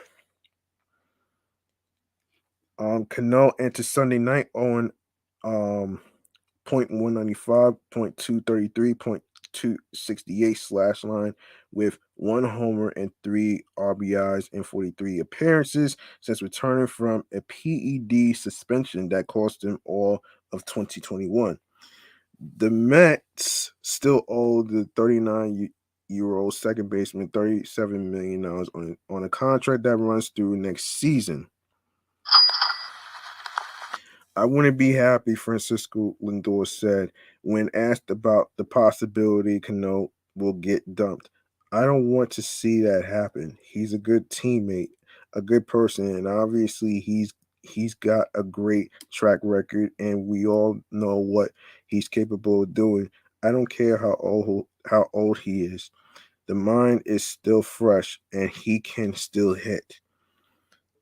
Cano entered Sunday night on point 195, point 233, point 268 slash line with one homer and three RBIs in 43 appearances since returning from a PED suspension that cost him all of 2021. The Mets still owe the 39-year old second baseman $37 million on a contract that runs through next season. I wouldn't be happy, Francisco Lindor said when asked about the possibility Cano will get dumped. I don't want to see that happen. He's a good teammate, a good person, and obviously he's got a great track record, and we all know what he's capable of doing. I don't care how old he is. The mind is still fresh, and he can still hit.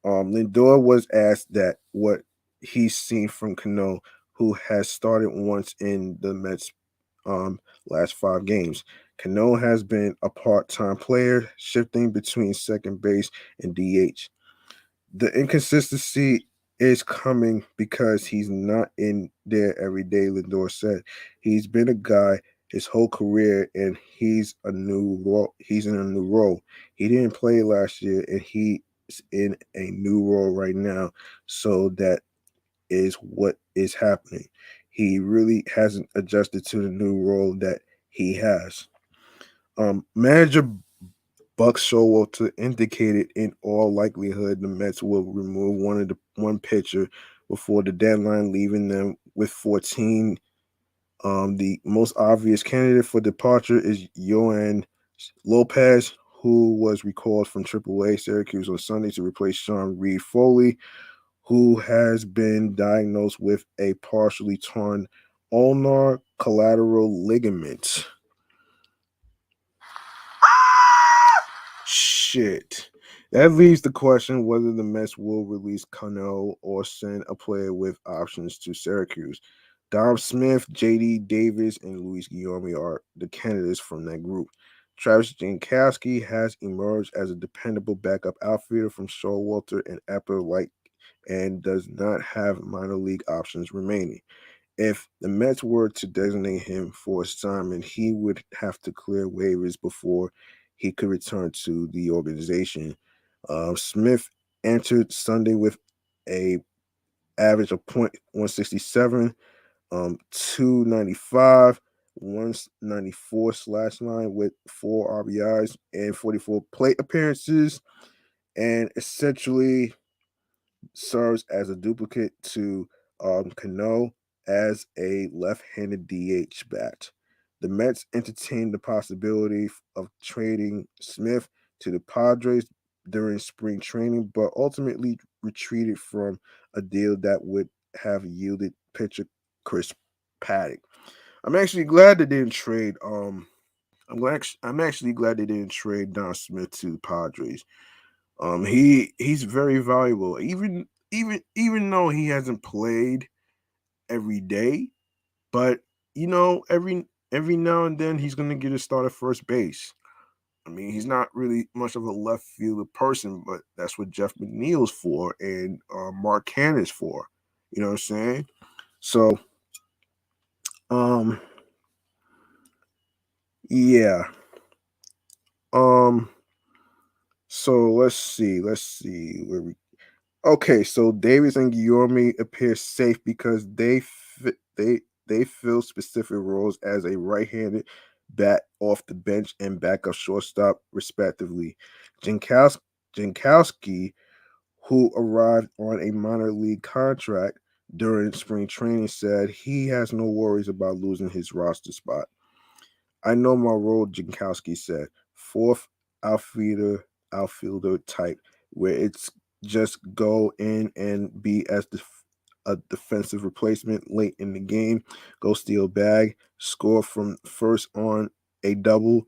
Lindor was asked that what he's seen from Cano, who has started once in the Mets last 5 games. Cano has been a part-time player, shifting between second base and DH. The inconsistency is coming because he's not in there every day, Lindor said. He's been a guy his whole career, and he's in a new role. He didn't play last year, and he's in a new role right now. So that is what is happening. He really hasn't adjusted to the new role that he has. Manager Buck Showalter indicated in all likelihood the Mets will remove one pitcher before the deadline, leaving them with 14. The most obvious candidate for departure is Johan Lopez, who was recalled from AAA Syracuse on Sunday to replace Sean Reed Foley, who has been diagnosed with a partially torn ulnar collateral ligament. Shit. That leaves the question whether the Mets will release Cano or send a player with options to Syracuse. Dom Smith, J.D. Davis, and Luis Guillorme are the candidates from that group. Travis Jankowski has emerged as a dependable backup outfielder from Showalter and Epler and does not have minor league options remaining. If the Mets were to designate him for assignment, he would have to clear waivers before he could return to the organization. Smith entered Sunday with a average of .167, 295, 194/9 with 4 RBIs and 44 plate appearances, and essentially serves as a duplicate to Cano as a left-handed DH bat. The Mets entertained the possibility of trading Smith to the Padres during spring training, but ultimately retreated from a deal that would have yielded pitcher Chris Paddock. I'm actually glad they didn't trade. I'm actually glad they didn't trade Don Smith to the Padres. He's very valuable. Even though he hasn't played every day, but every now and then he's gonna get a start at first base. I mean, he's not really much of a left fielder person, but that's what Jeff McNeil's for and Mark Cannon is for. You know what I'm saying? So, um, yeah. Um, so let's see where we. Okay, so Davis and Guillorme appear safe because they fill specific roles as a right-handed bat off the bench and backup shortstop, respectively. Jankowski, who arrived on a minor league contract during spring training, said he has no worries about losing his roster spot. I know my role, Jankowski said. Fourth outfielder type, where it's just go in and be as a defensive replacement late in the game, go steal bag, score from first on a double.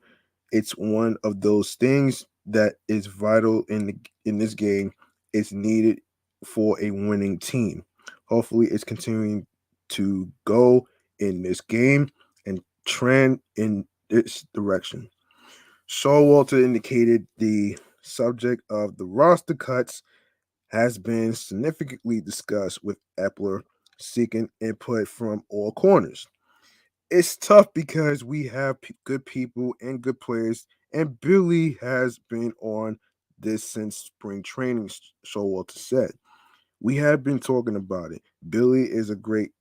It's one of those things that is vital in this game. It's needed for a winning team. Hopefully, it's continuing to go in this game and trend in its direction. Showalter indicated the subject of the roster cuts has been significantly discussed with Epler seeking input from all corners. It's tough because we have good people and good players, and Billy has been on this since spring training, Showalter said. We have been talking about it. Billy is a great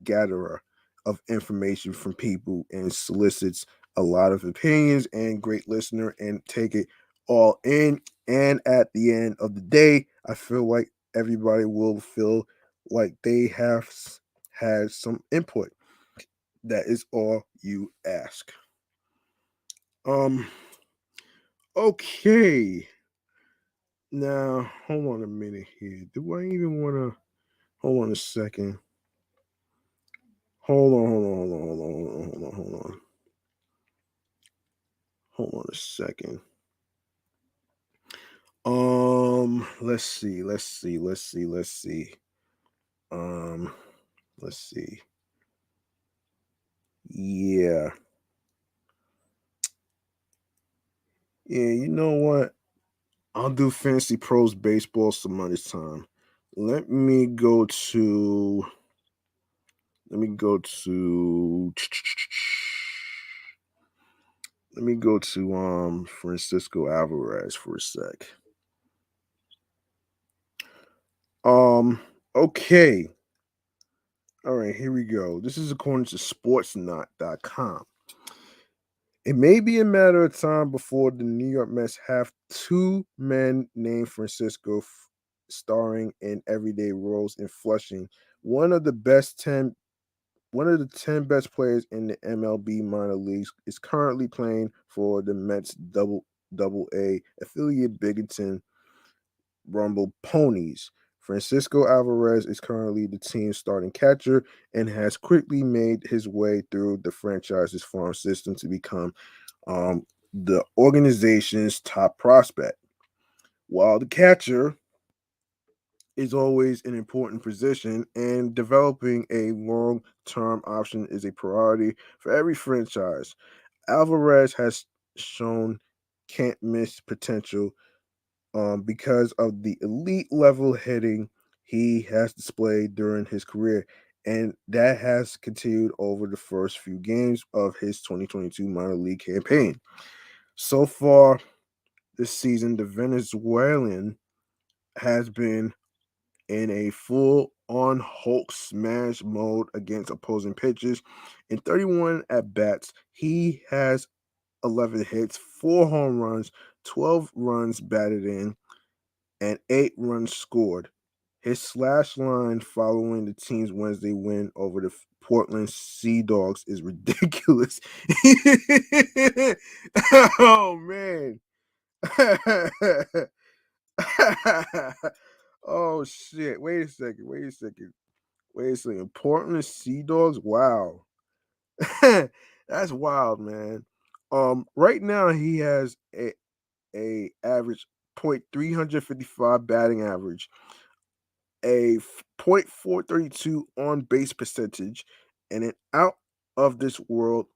gatherer of information from people and solicits a lot of opinions and great listener and take it all in. And at the end of the day, I feel like everybody will feel like they have had some input. That is all you ask. Um okay. Now hold on a minute here. Do I even wanna hold on a second? Hold on a second. Let's see. Um, let's see. Yeah. Yeah, you know what? I'll do Fantasy Pros Baseball some other time. Let me go to let me go to Let me go to Francisco Alvarez for a sec. Okay. All right, here we go. This is according to sportsnot.com. It may be a matter of time before the New York Mets have two men named Francisco starring in everyday roles in Flushing. One of the best 10 One of the 10 best players in the MLB minor leagues is currently playing for the Mets double A affiliate Binghamton Rumble Ponies. Francisco Alvarez is currently the team's starting catcher and has quickly made his way through the franchise's farm system to become the organization's top prospect. While the catcher is always an important position, and developing a long term option is a priority for every franchise. Alvarez has shown can't miss potential because of the elite level hitting he has displayed during his career, and that has continued over the first few games of his 2022 minor league campaign. So far this season, the Venezuelan has been in a full on Hulk smash mode against opposing pitchers. In 31 at bats, he has 11 hits, 4 home runs, 12 runs batted in, and 8 runs scored. His slash line following the team's Wednesday win over the Portland Sea Dogs is ridiculous. Oh, man. Oh, shit. Wait a second. Wait a second. Wait a second. Portland Sea Dogs? Wow. That's wild, man. Right now he has a average .355 batting average, a .432 on base percentage, and an out of this world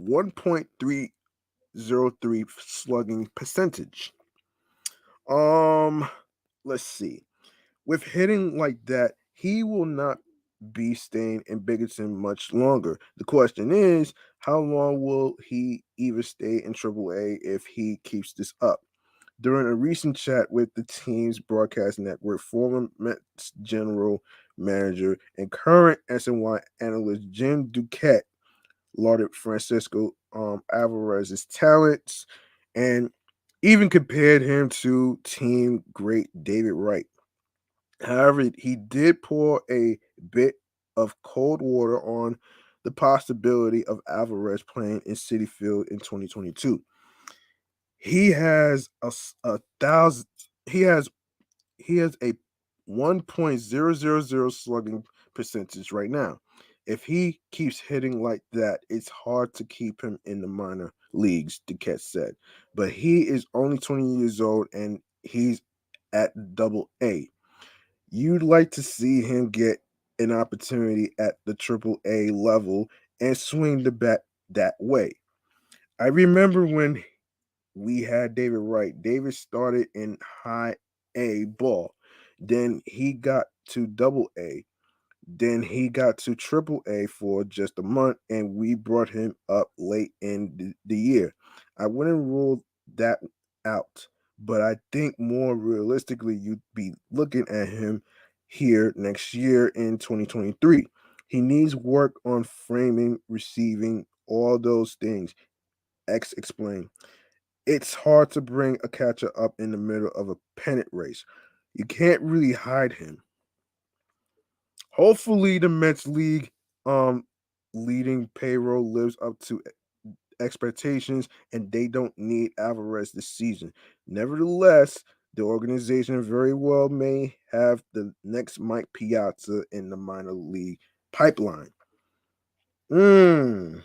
1.303 slugging percentage. Um, let's see. With hitting like that, he will not be staying in Binghamton much longer. The question is, how long will he even stay in AAA if he keeps this up? During a recent chat with the team's broadcast network, former Mets general manager and current SNY analyst Jim Duquette lauded Francisco Alvarez's talents and even compared him to team great David Wright. However, he did pour a bit of cold water on the possibility of Alvarez playing in Citi Field in 2022. He has a thousand. He has a 1.000 slugging percentage right now. If he keeps hitting like that, it's hard to keep him in the minor leagues, Duquette said. But he is only 20 years old and he's at double A. You'd like to see him get an opportunity at the triple A level and swing the bat that way. I remember when we had David Wright. David started in high A ball. Then he got to double A. Then he got to triple A for just a month, and we brought him up late in the year. I wouldn't rule that out, but I think more realistically, you'd be looking at him here next year in 2023. He needs work on framing, receiving, all those things. X explained. It's hard to bring a catcher up in the middle of a pennant race. You can't really hide him. Hopefully, the Mets league leading payroll lives up to expectations and they don't need Alvarez this season. Nevertheless, the organization very well may have the next Mike Piazza in the minor league pipeline. Mm,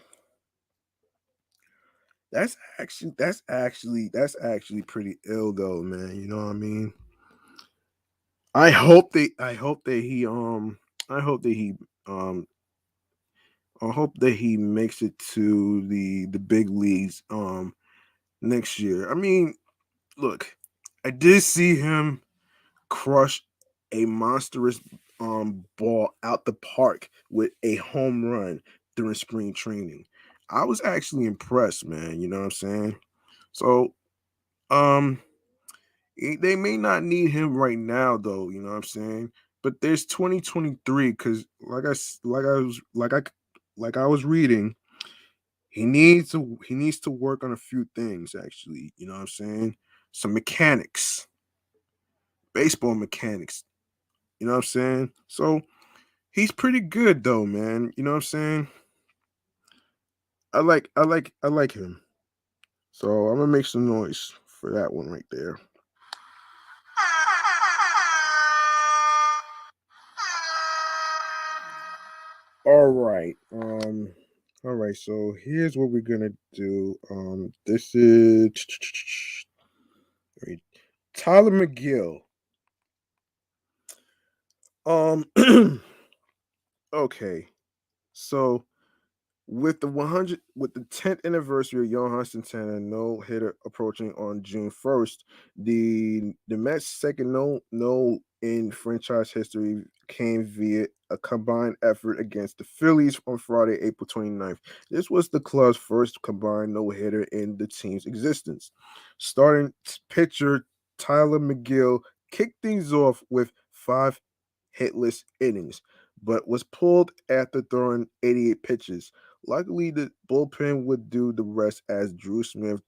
that's actually pretty ill though, man. You know what I mean? I hope that he um I hope that he makes it to the big leagues next year. I mean, look, I did see him crush a monstrous ball out the park with a home run during spring training. I was actually impressed, man. You know what I'm saying? So, um, they may not need him right now, though. You know what I'm saying? But there's 2023 because, like I was reading, he needs to work on a few things. Actually, you know what I'm saying? Some mechanics, baseball mechanics. You know what I'm saying? So he's pretty good, though, man. You know what I'm saying? I like him. So I'm gonna make some noise for that one right there. All right. All right. So here's what we're gonna do. This is wait, Tyler McGill. Um. Okay. So with the 10th anniversary of Johan Santana no hitter approaching on June 1st, the Mets' second no in franchise history came via a combined effort against the Phillies on Friday, April 29th. This was the club's first combined no hitter in the team's existence. Starting pitcher Tyler McGill kicked things off with five hitless innings, but was pulled after throwing 88 pitches. Luckily, the bullpen would do the rest as Drew Smith,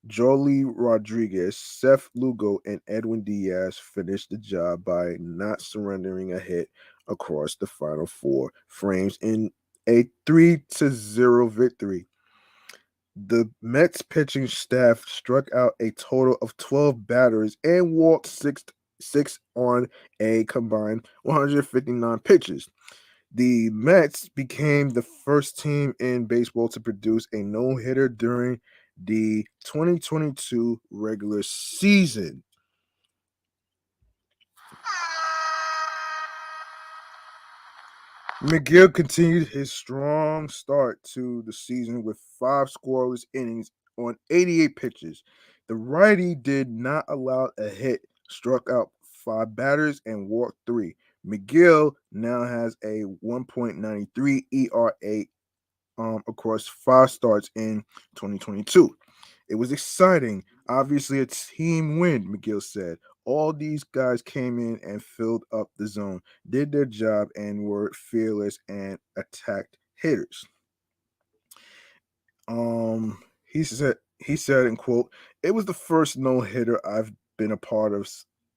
Jolie Rodriguez, Seth Lugo, and Edwin Diaz finished the job by not surrendering a hit across the final four frames in a 3-0 victory. The Mets pitching staff struck out a total of 12 batters and walked six on a combined 159 pitches. The Mets became the first team in baseball to produce a no hitter during the 2022 regular season. McGill continued his strong start to the season with five scoreless innings on 88 pitches. The righty did not allow a hit, struck out five batters, and walked three. McGill now has a 1.93 ERA across five starts in 2022. It was exciting. Obviously, a team win, McGill said. All these guys came in and filled up the zone, did their job, and were fearless and attacked hitters. He said, and quote, "It was the first no hitter I've been a part of,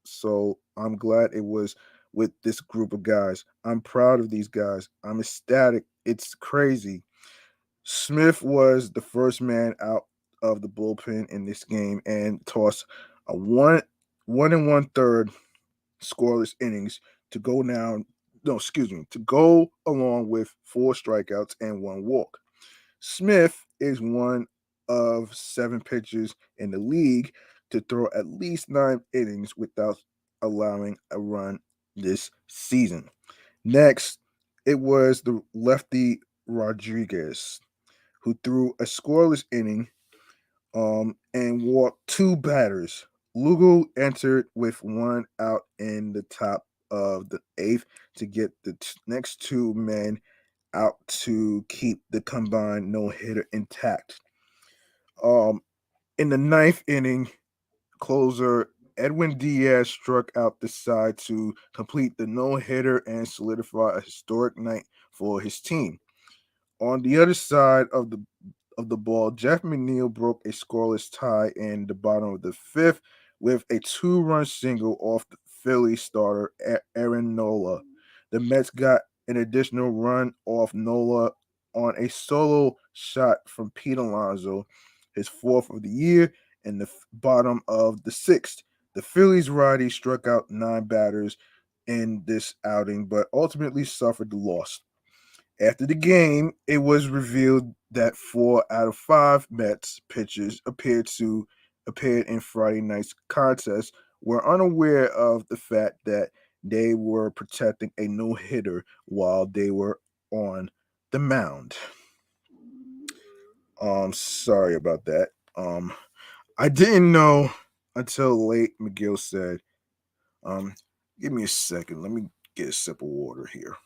so I'm glad it was with this group of guys. I'm proud of these guys. I'm ecstatic. It's crazy." Smith was the first man out of the bullpen in this game and tossed a one and one third scoreless innings to go down. No, excuse me, to go along with four strikeouts and one walk. Smith is one of seven pitchers in the league to throw at least 9 innings without allowing a run this season. Next, it was the lefty Rodriguez who threw a scoreless inning and walked two batters. Lugo entered with one out in the top of the eighth to get the next two men out to keep the combined no hitter intact. Um, in the ninth inning, closer Edwin Diaz struck out the side to complete the no hitter and solidify a historic night for his team. On the other side of the ball, Jeff McNeil broke a scoreless tie in the bottom of the fifth with a two-run single off the Philly starter Aaron Nola. The Mets got an additional run off Nola on a solo shot from Pete Alonso, his fourth of the year, in the bottom of the sixth. The Phillies righty struck out nine batters in this outing, but ultimately suffered the loss. After the game, it was revealed that four out of five Mets pitchers appeared in Friday night's contest were unaware of the fact that they were protecting a no hitter while they were on the mound. Sorry about that. I didn't know until late. McGill said, um, "Give me a second. Let me get a sip of water here."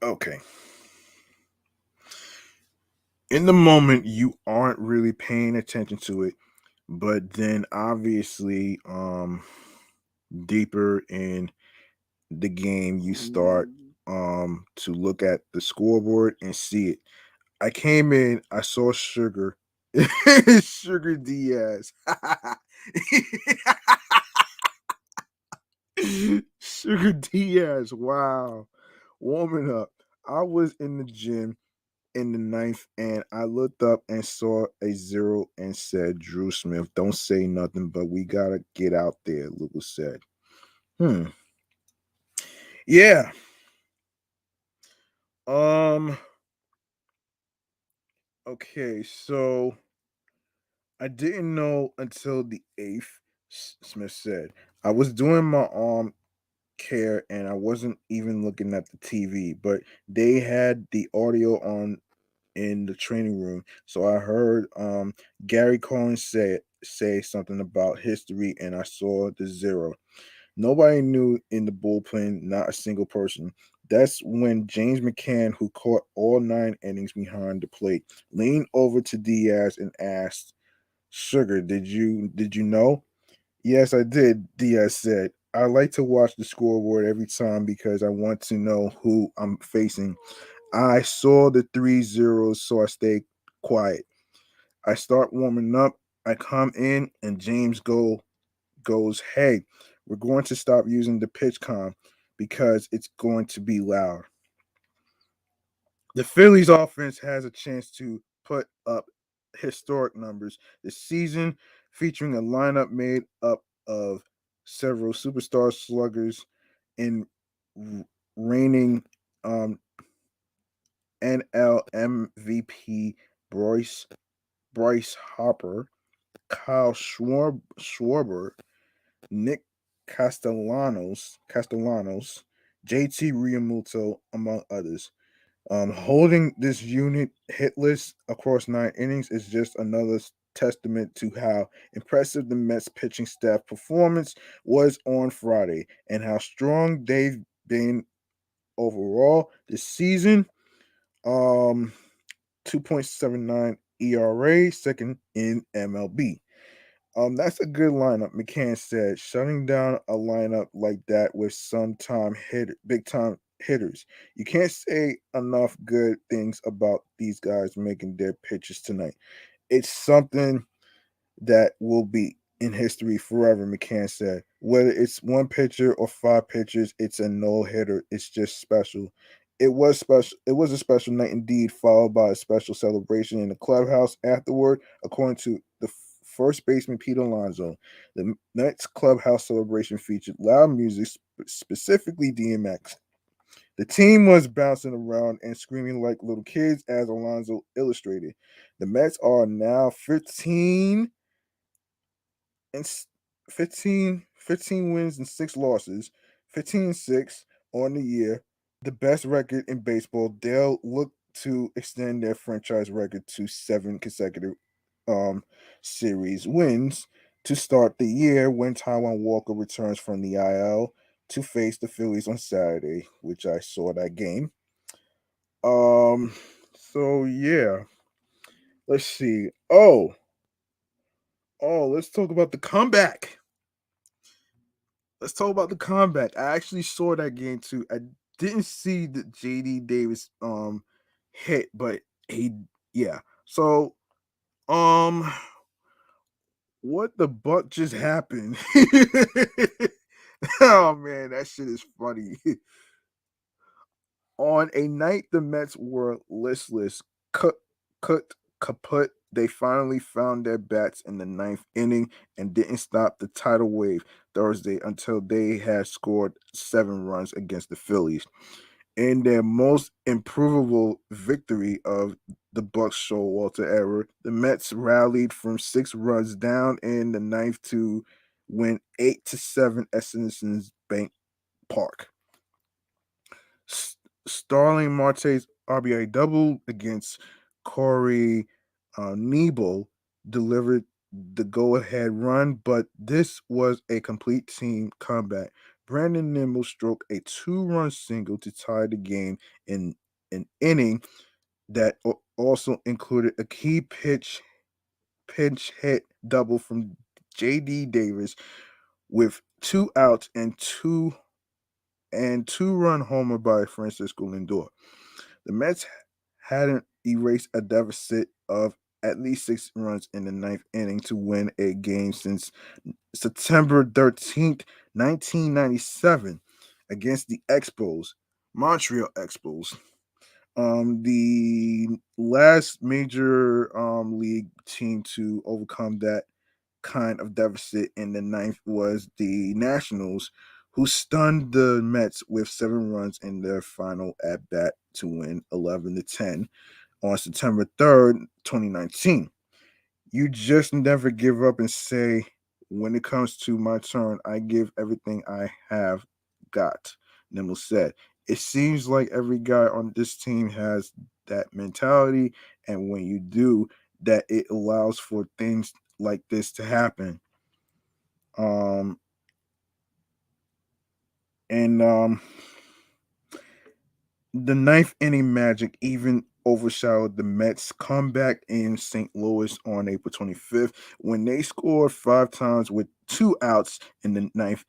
Okay. In the moment, you aren't really paying attention to it, but then obviously, deeper in the game, you start to look at the scoreboard and see it. I came in, I saw Sugar, Sugar Diaz. Sugar Diaz, wow. Warming up. I was in the gym in the ninth, and I looked up and saw a zero and said, Drew Smith, don't say nothing, but we gotta get out there, Lewis said. Hmm. Yeah. Um, okay, so I didn't know until the eighth, Smith said. I was doing my care and I wasn't even looking at the TV, but they had the audio on in the training room. So I heard Gary Cohen say something about history and I saw the zero. Nobody knew in the bullpen, not a single person. That's when James McCann, who caught all 9 innings behind the plate, leaned over to Diaz and asked, Sugar, did you know? Yes, I did, Diaz said. I like to watch the scoreboard every time because I want to know who I'm facing. I saw the 3 zeros, so I stayed quiet. I start warming up. I come in, and goes, "Hey, we're going to stop using the pitch com because it's going to be loud." The Phillies offense has a chance to put up historic numbers this season, featuring a lineup made up of several superstar sluggers and reigning NL MVP Bryce Harper, Kyle Schwarber, Nick Castellanos, JT Realmuto, among others. Holding this unit hitless across 9 innings is just another testament to how impressive the Mets pitching staff performance was on Friday and how strong they've been overall this season. Um, 2.79 ERA, second in MLB. That's a good lineup, McCann said. Shutting down a lineup like that with big time hitters. You can't say enough good things about these guys making their pitches tonight. It's something that will be in history forever, McCann said. Whether it's one pitcher or 5 pitchers, it's a no hitter. It's just special. It was special. It was a special night indeed, followed by a special celebration in the clubhouse afterward, according to the first baseman Pete Alonso. The Mets clubhouse celebration featured loud music, specifically DMX. The team was bouncing around and screaming like little kids, as Alonso illustrated. The Mets are now and 15 wins and 6 losses, 15-6 on the year, the best record in baseball. They'll look to extend their franchise record to 7 consecutive um, series wins to start the year when Taiwan Walker returns from the IL to face the Phillies on Saturday, which I saw that game. Um, so yeah, let's see. Let's talk about the comeback. Let's talk about the comeback. I actually saw that game too. I didn't see the JD Davis hit, but he yeah. So um what the buck just happened? Oh man, that shit is funny. On a night the Mets were listless, cut, kaput, they finally found their bats in the ninth inning and didn't stop the tidal wave Thursday until they had scored 7 runs against the Phillies. In their most improvable victory of the Bucks Showalter era, the Mets rallied from 6 runs down in the ninth to win 8-7 at Citizens Bank Park. Starling Marte's RBI double against Corey Nebo delivered the go-ahead run, but this was a complete team comeback. Brandon Nimmo struck a two-run single to tie the game in an inning that also included a key pinch hit double from J.D. Davis with two outs and two-run homer by Francisco Lindor. The Mets hadn't erased a deficit of at least 6 runs in the ninth inning to win a game since September 13th, 1997, against the Montreal Expos. The last major league team to overcome that kind of deficit in the ninth was the Nationals, who stunned the Mets with 7 runs in their final at bat to win 11-10 on September 3rd, 2019. You just never give up and say, when it comes to my turn, I give everything I have got, Nimble said. It seems like every guy on this team has that mentality, and when you do, that it allows for things like this to happen. Um, and the ninth inning magic even overshadowed the Mets' comeback in St. Louis on April 25th when they scored 5 times with 2 outs in the ninth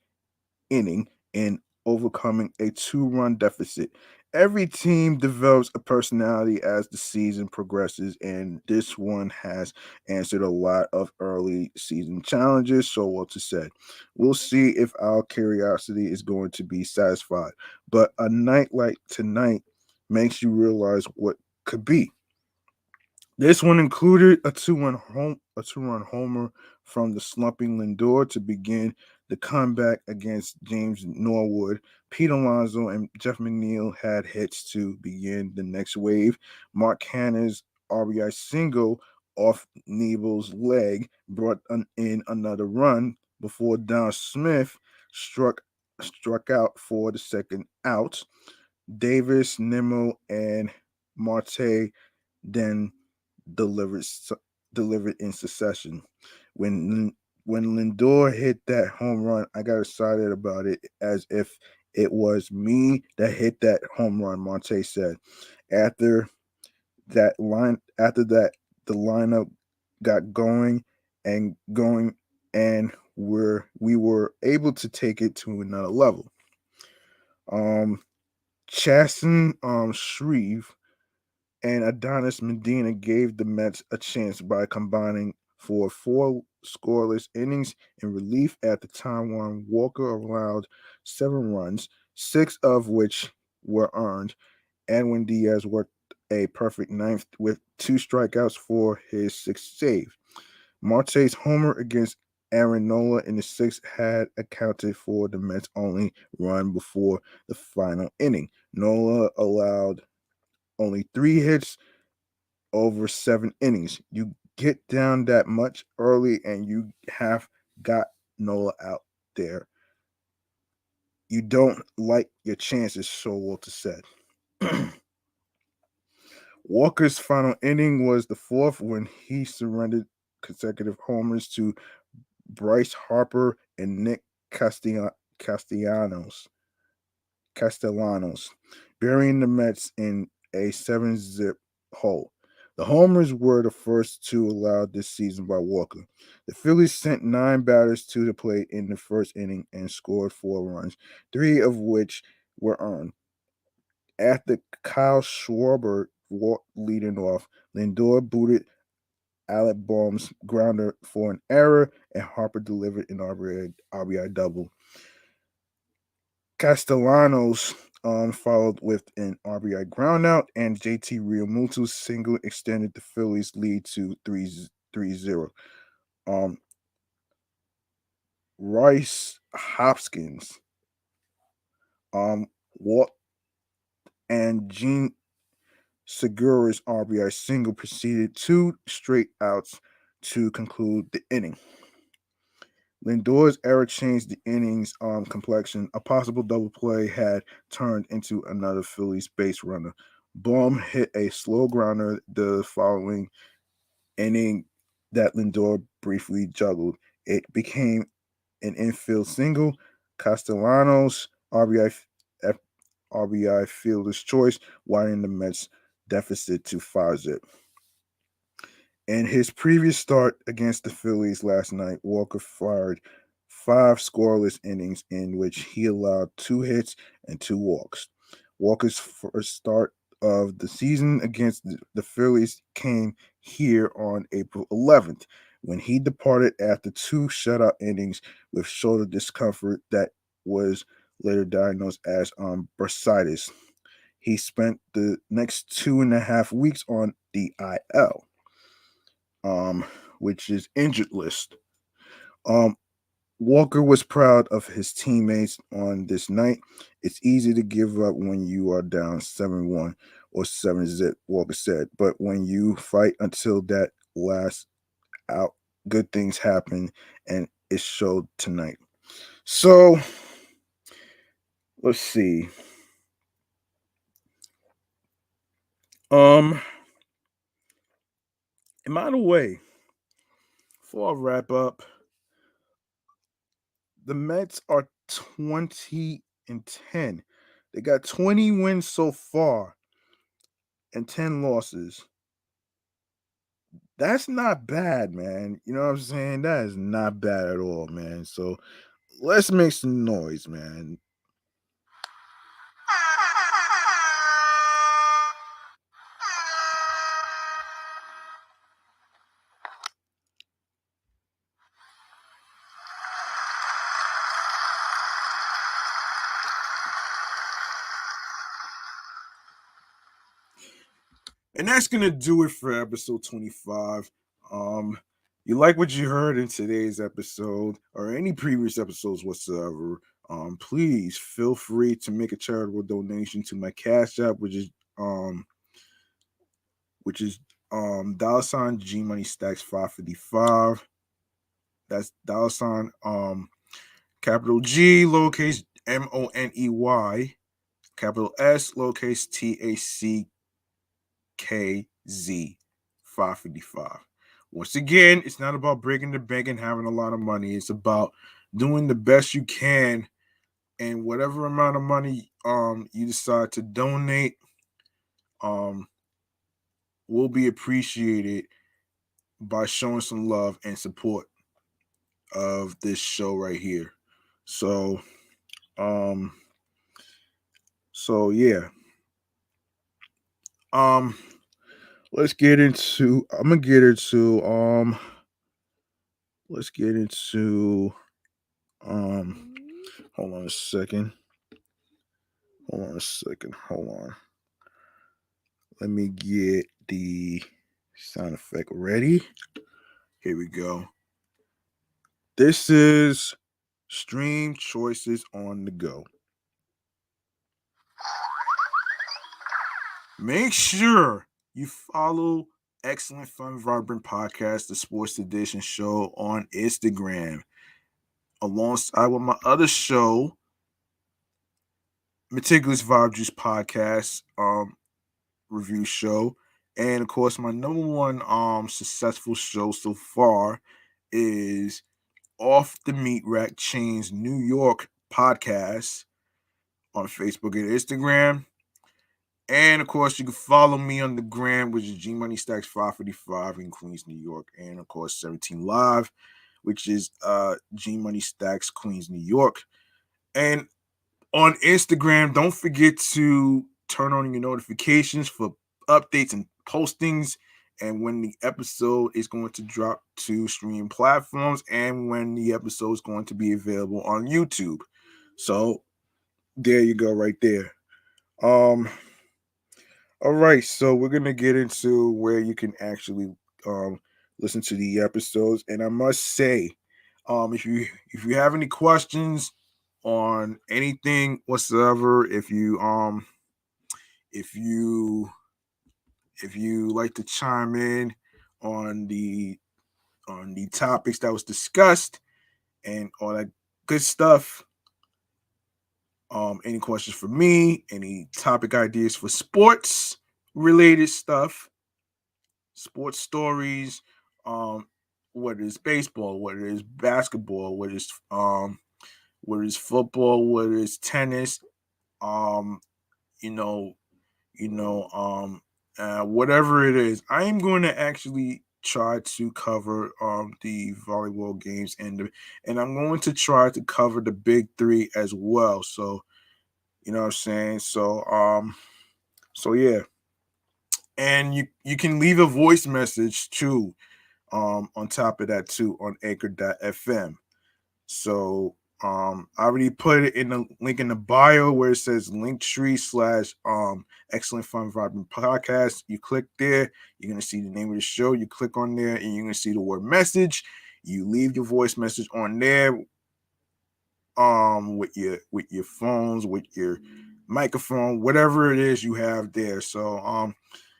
inning and overcoming a 2-run deficit. Every team develops a personality as the season progresses, and this one has answered a lot of early season challenges, so what to say. We'll see if our curiosity is going to be satisfied. But a night like tonight makes you realize what could be. This one included a two-run homer from the slumping Lindor to begin the comeback against James Norwood. Pete Alonso and Jeff McNeil had hits to begin the next wave. Mark Hanna's RBI single off Nebel's leg brought in another run before Don Smith struck struck out for the second out. Davis, Nimmo, and Marte then delivered delivered in succession. When when Lindor hit that home run, I got excited about it as if it was me that hit that home run. Monte said. After after that, the lineup got going, and we were able to take it to another level. Um, Chasten Shreve and Adonis Medina gave the Mets a chance by combining for 4 scoreless innings in relief at the time when Walker allowed 7 runs, 6 of which were earned. Edwin Diaz worked a perfect ninth with 2 strikeouts for his sixth save. Marte's homer against Aaron Nola in the sixth had accounted for the Mets' only run before the final inning. Nola allowed only 3 hits over 7 innings. You get down that much early and you have got Nola out there. You don't like your chances, so Walter said. Walker's final inning was the fourth when he surrendered consecutive homers to Bryce Harper and Nick Castellanos. Castellanos, burying the Mets in a 7-zip hole. The homers were the first two allowed this season by Walker. The Phillies sent 9 batters to the plate in the first inning and scored 4 runs, 3 of which were earned. After Kyle Schwarber walked leading off, Lindor booted Alec Boehm's grounder for an error, and Harper delivered an RBI double. Castellanos followed with an RBI groundout, and JT Realmuto's single extended the Phillies' lead to 3-0. Um, Rice Hopkins um, walked, and Gene Segura's RBI single preceded 2 straight outs to conclude the inning. Lindor's error changed the inning's complexion. A possible double play had turned into another Phillies base runner. Bohm hit a slow grounder the following inning that Lindor briefly juggled. It became an infield single. Castellanos F, RBI fielder's choice, widening the Mets deficit to 5-zip. In his previous start against the Phillies last night, Walker fired 5 scoreless innings in which he allowed 2 hits and 2 walks. Walker's first start of the season against the Phillies came here on April 11th when he departed after 2 shutout innings with shoulder discomfort that was later diagnosed as bursitis. He spent the next 2.5 weeks on the IL, um, which is injured list. Um, Walker was proud of his teammates on this night. It's easy to give up when you are down 7-1 or 7-zip, Walker said. But when you fight until that last out, good things happen, and it showed tonight. So, let's see. Um, and by the way, before I wrap up, the Mets are 20-10. They got 20 wins so far and 10 losses. That's not bad, man. You know what I'm saying? That is not bad at all, man. So let's make some noise, man. And that's gonna do it for episode 25. You like what you heard in today's episode or any previous episodes whatsoever, please feel free to make a charitable donation to my Cash App, um which is $ G Money Stacks 555. That's $ capital G lowercase MONEY, capital S lowercase TACKZ 555. Once again, it's not about breaking the bank and having a lot of money. It's about doing the best you can, and whatever amount of money you decide to donate um will be appreciated by showing some love and support of this show right here. So um yeah. Um let's get into I'm gonna get into let's get into hold on a second. Hold on. Let me get the sound effect ready. Here we go. This is Stream Choices on the Go. Make sure you follow Excellent Fun Vibrant Podcast, the Sports Edition show on Instagram, alongside with my other show, Meticulous Vibe Juice Podcast review show. And of course, my number one successful show so far is Off the Meat Rack Chains New York podcast on Facebook and Instagram. And of course, you can follow me on the gram, which is G Money Stacks 555 in Queens, New York, and of course 17 Live, which is G Money Stacks Queens, New York. And on Instagram, don't forget to turn on your notifications for updates and postings, and when the episode is going to drop to stream platforms, and when the episode is going to be available on YouTube. So there you go, right there. All right, so we're gonna get into where you can actually listen to the episodes, and I must say, if you have any questions on anything whatsoever, if you if you like to chime in on the topics that was discussed and all that good stuff, any questions for me, any topic ideas for sports related stuff, sports stories, whether it's baseball, whether it's basketball, whether it's whether it's football, whether it's tennis, um, you know, you know, whatever it is. I am going to actually try to cover the volleyball games and I'm going to try to cover the big three as well. So you know what I'm saying. So yeah, and you can leave a voice message too. On top of that too on Anchor.fm. So I already put it in the link in the bio where it says Linktree/, Excellent Fun Vibrant Podcast. You click there, you're gonna see the name of the show. You click on there, and you're gonna see the word message. You leave your voice message on there, with your phones, with your microphone, whatever it is you have there. So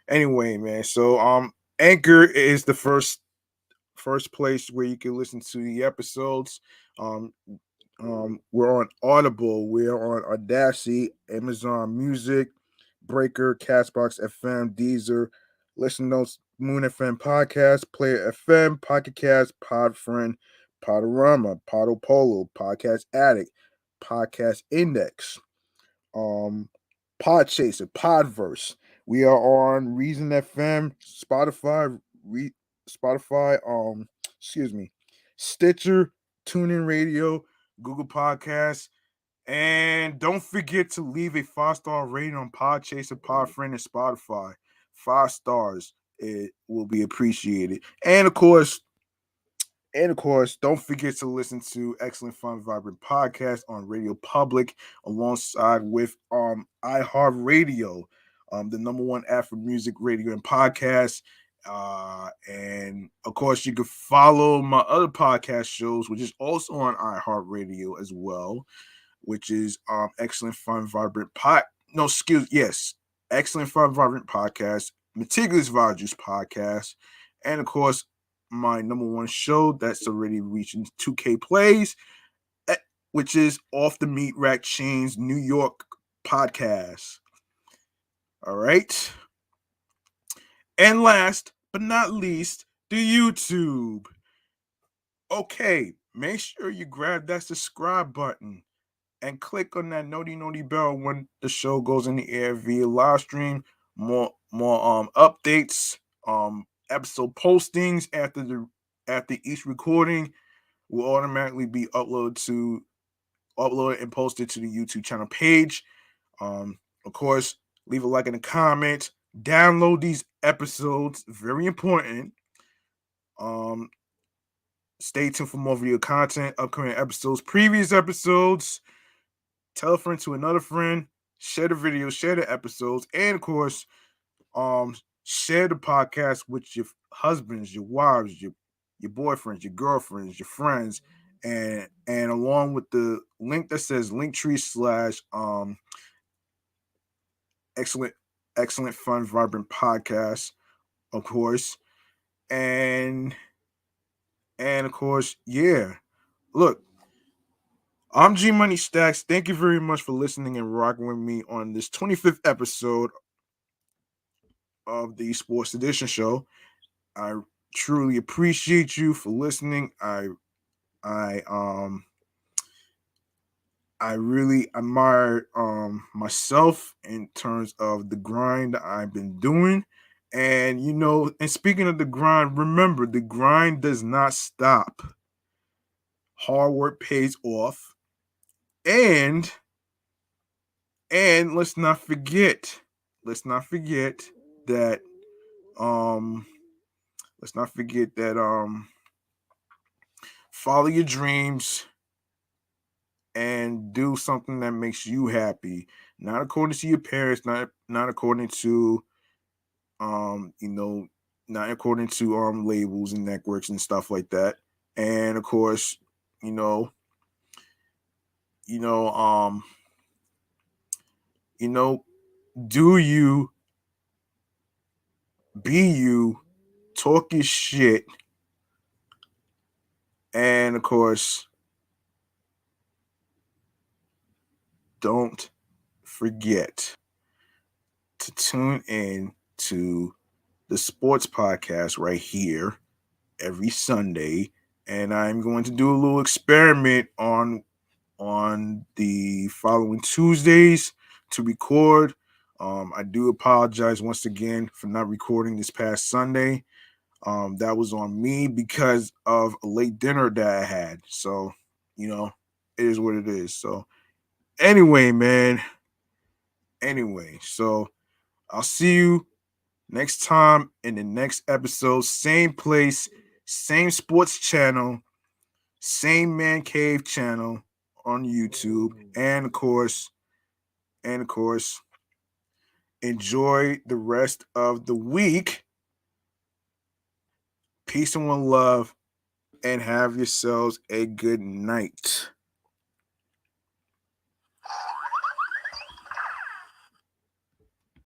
anyway, man. So Anchor is the first place where you can listen to the episodes. Um, we're on Audible, we're on Audacity, Amazon Music, Breaker, Castbox FM, Deezer, Listen Notes, Moon FM Podcast, Player FM, Pocket Cast, Podfriend, Podorama, Podopolo, Podcast Addict, Podcast Index, um, Podchaser, Podverse. We are on Reason FM, Spotify, Spotify, excuse me, Stitcher, TuneIn Radio, Google Podcasts, and don't forget to leave a 5-star rating on Podchaser, Podfriend, and Spotify. 5 stars, it will be appreciated. And of course, don't forget to listen to Excellent Fun Vibrant Podcast on Radio Public alongside with iHeartRadio, the number one app for music, radio, and podcasts. And of course, you can follow my other podcast shows, which is also on iHeartRadio as well, which is Excellent Fun Vibrant Pod. No, excuse yes, Excellent Fun Vibrant Podcast, Meticulous Values Podcast, and of course my number one show that's already reaching 2K plays, eh, which is Off the Meat Rack Chains New York podcast. All right, and last but not least, the YouTube. Okay, make sure you grab that subscribe button and click on that noti bell when the show goes in the air via live stream. More updates, episode postings after each recording will automatically be uploaded and posted to the YouTube channel page. Of course, leave a like in the comments. Download these episodes, very important. Um, Stay tuned for more video content, upcoming episodes, previous episodes. Tell a friend to another friend, share the video, share the episodes, and of course, um, share the podcast with your husbands, your wives, your boyfriends, your girlfriends, your friends, and along with the link that says Linktree/, excellent excellent fun vibrant podcast, of course, and of course, yeah. Look, I'm G Money Stacks. Thank you very much for listening and rocking with me on this 25th episode of the Sports Edition show. I truly appreciate you for listening. I um I really admire myself in terms of the grind that I've been doing. And and speaking of the grind, remember the grind does not stop. Hard work pays off. And let's not forget, let's not forget that um let's not forget that follow your dreams and do something that makes you happy, not according to your parents, not according to um you know not according to labels and networks and stuff like that. And of course, you know you know you know do you, be you, talk your shit, and of course, don't forget to tune in to the sports podcast right here every Sunday. And I'm going to do a little experiment on the following Tuesdays to record. I do apologize once again for not recording this past Sunday. That was on me because of a late dinner that I had. So, it is what it is. So, anyway, man. Anyway, so I'll see you next time in the next episode. Same place, same sports channel, same Man Cave channel on YouTube. And of course, enjoy the rest of the week. Peace and one love, and have yourselves a good night.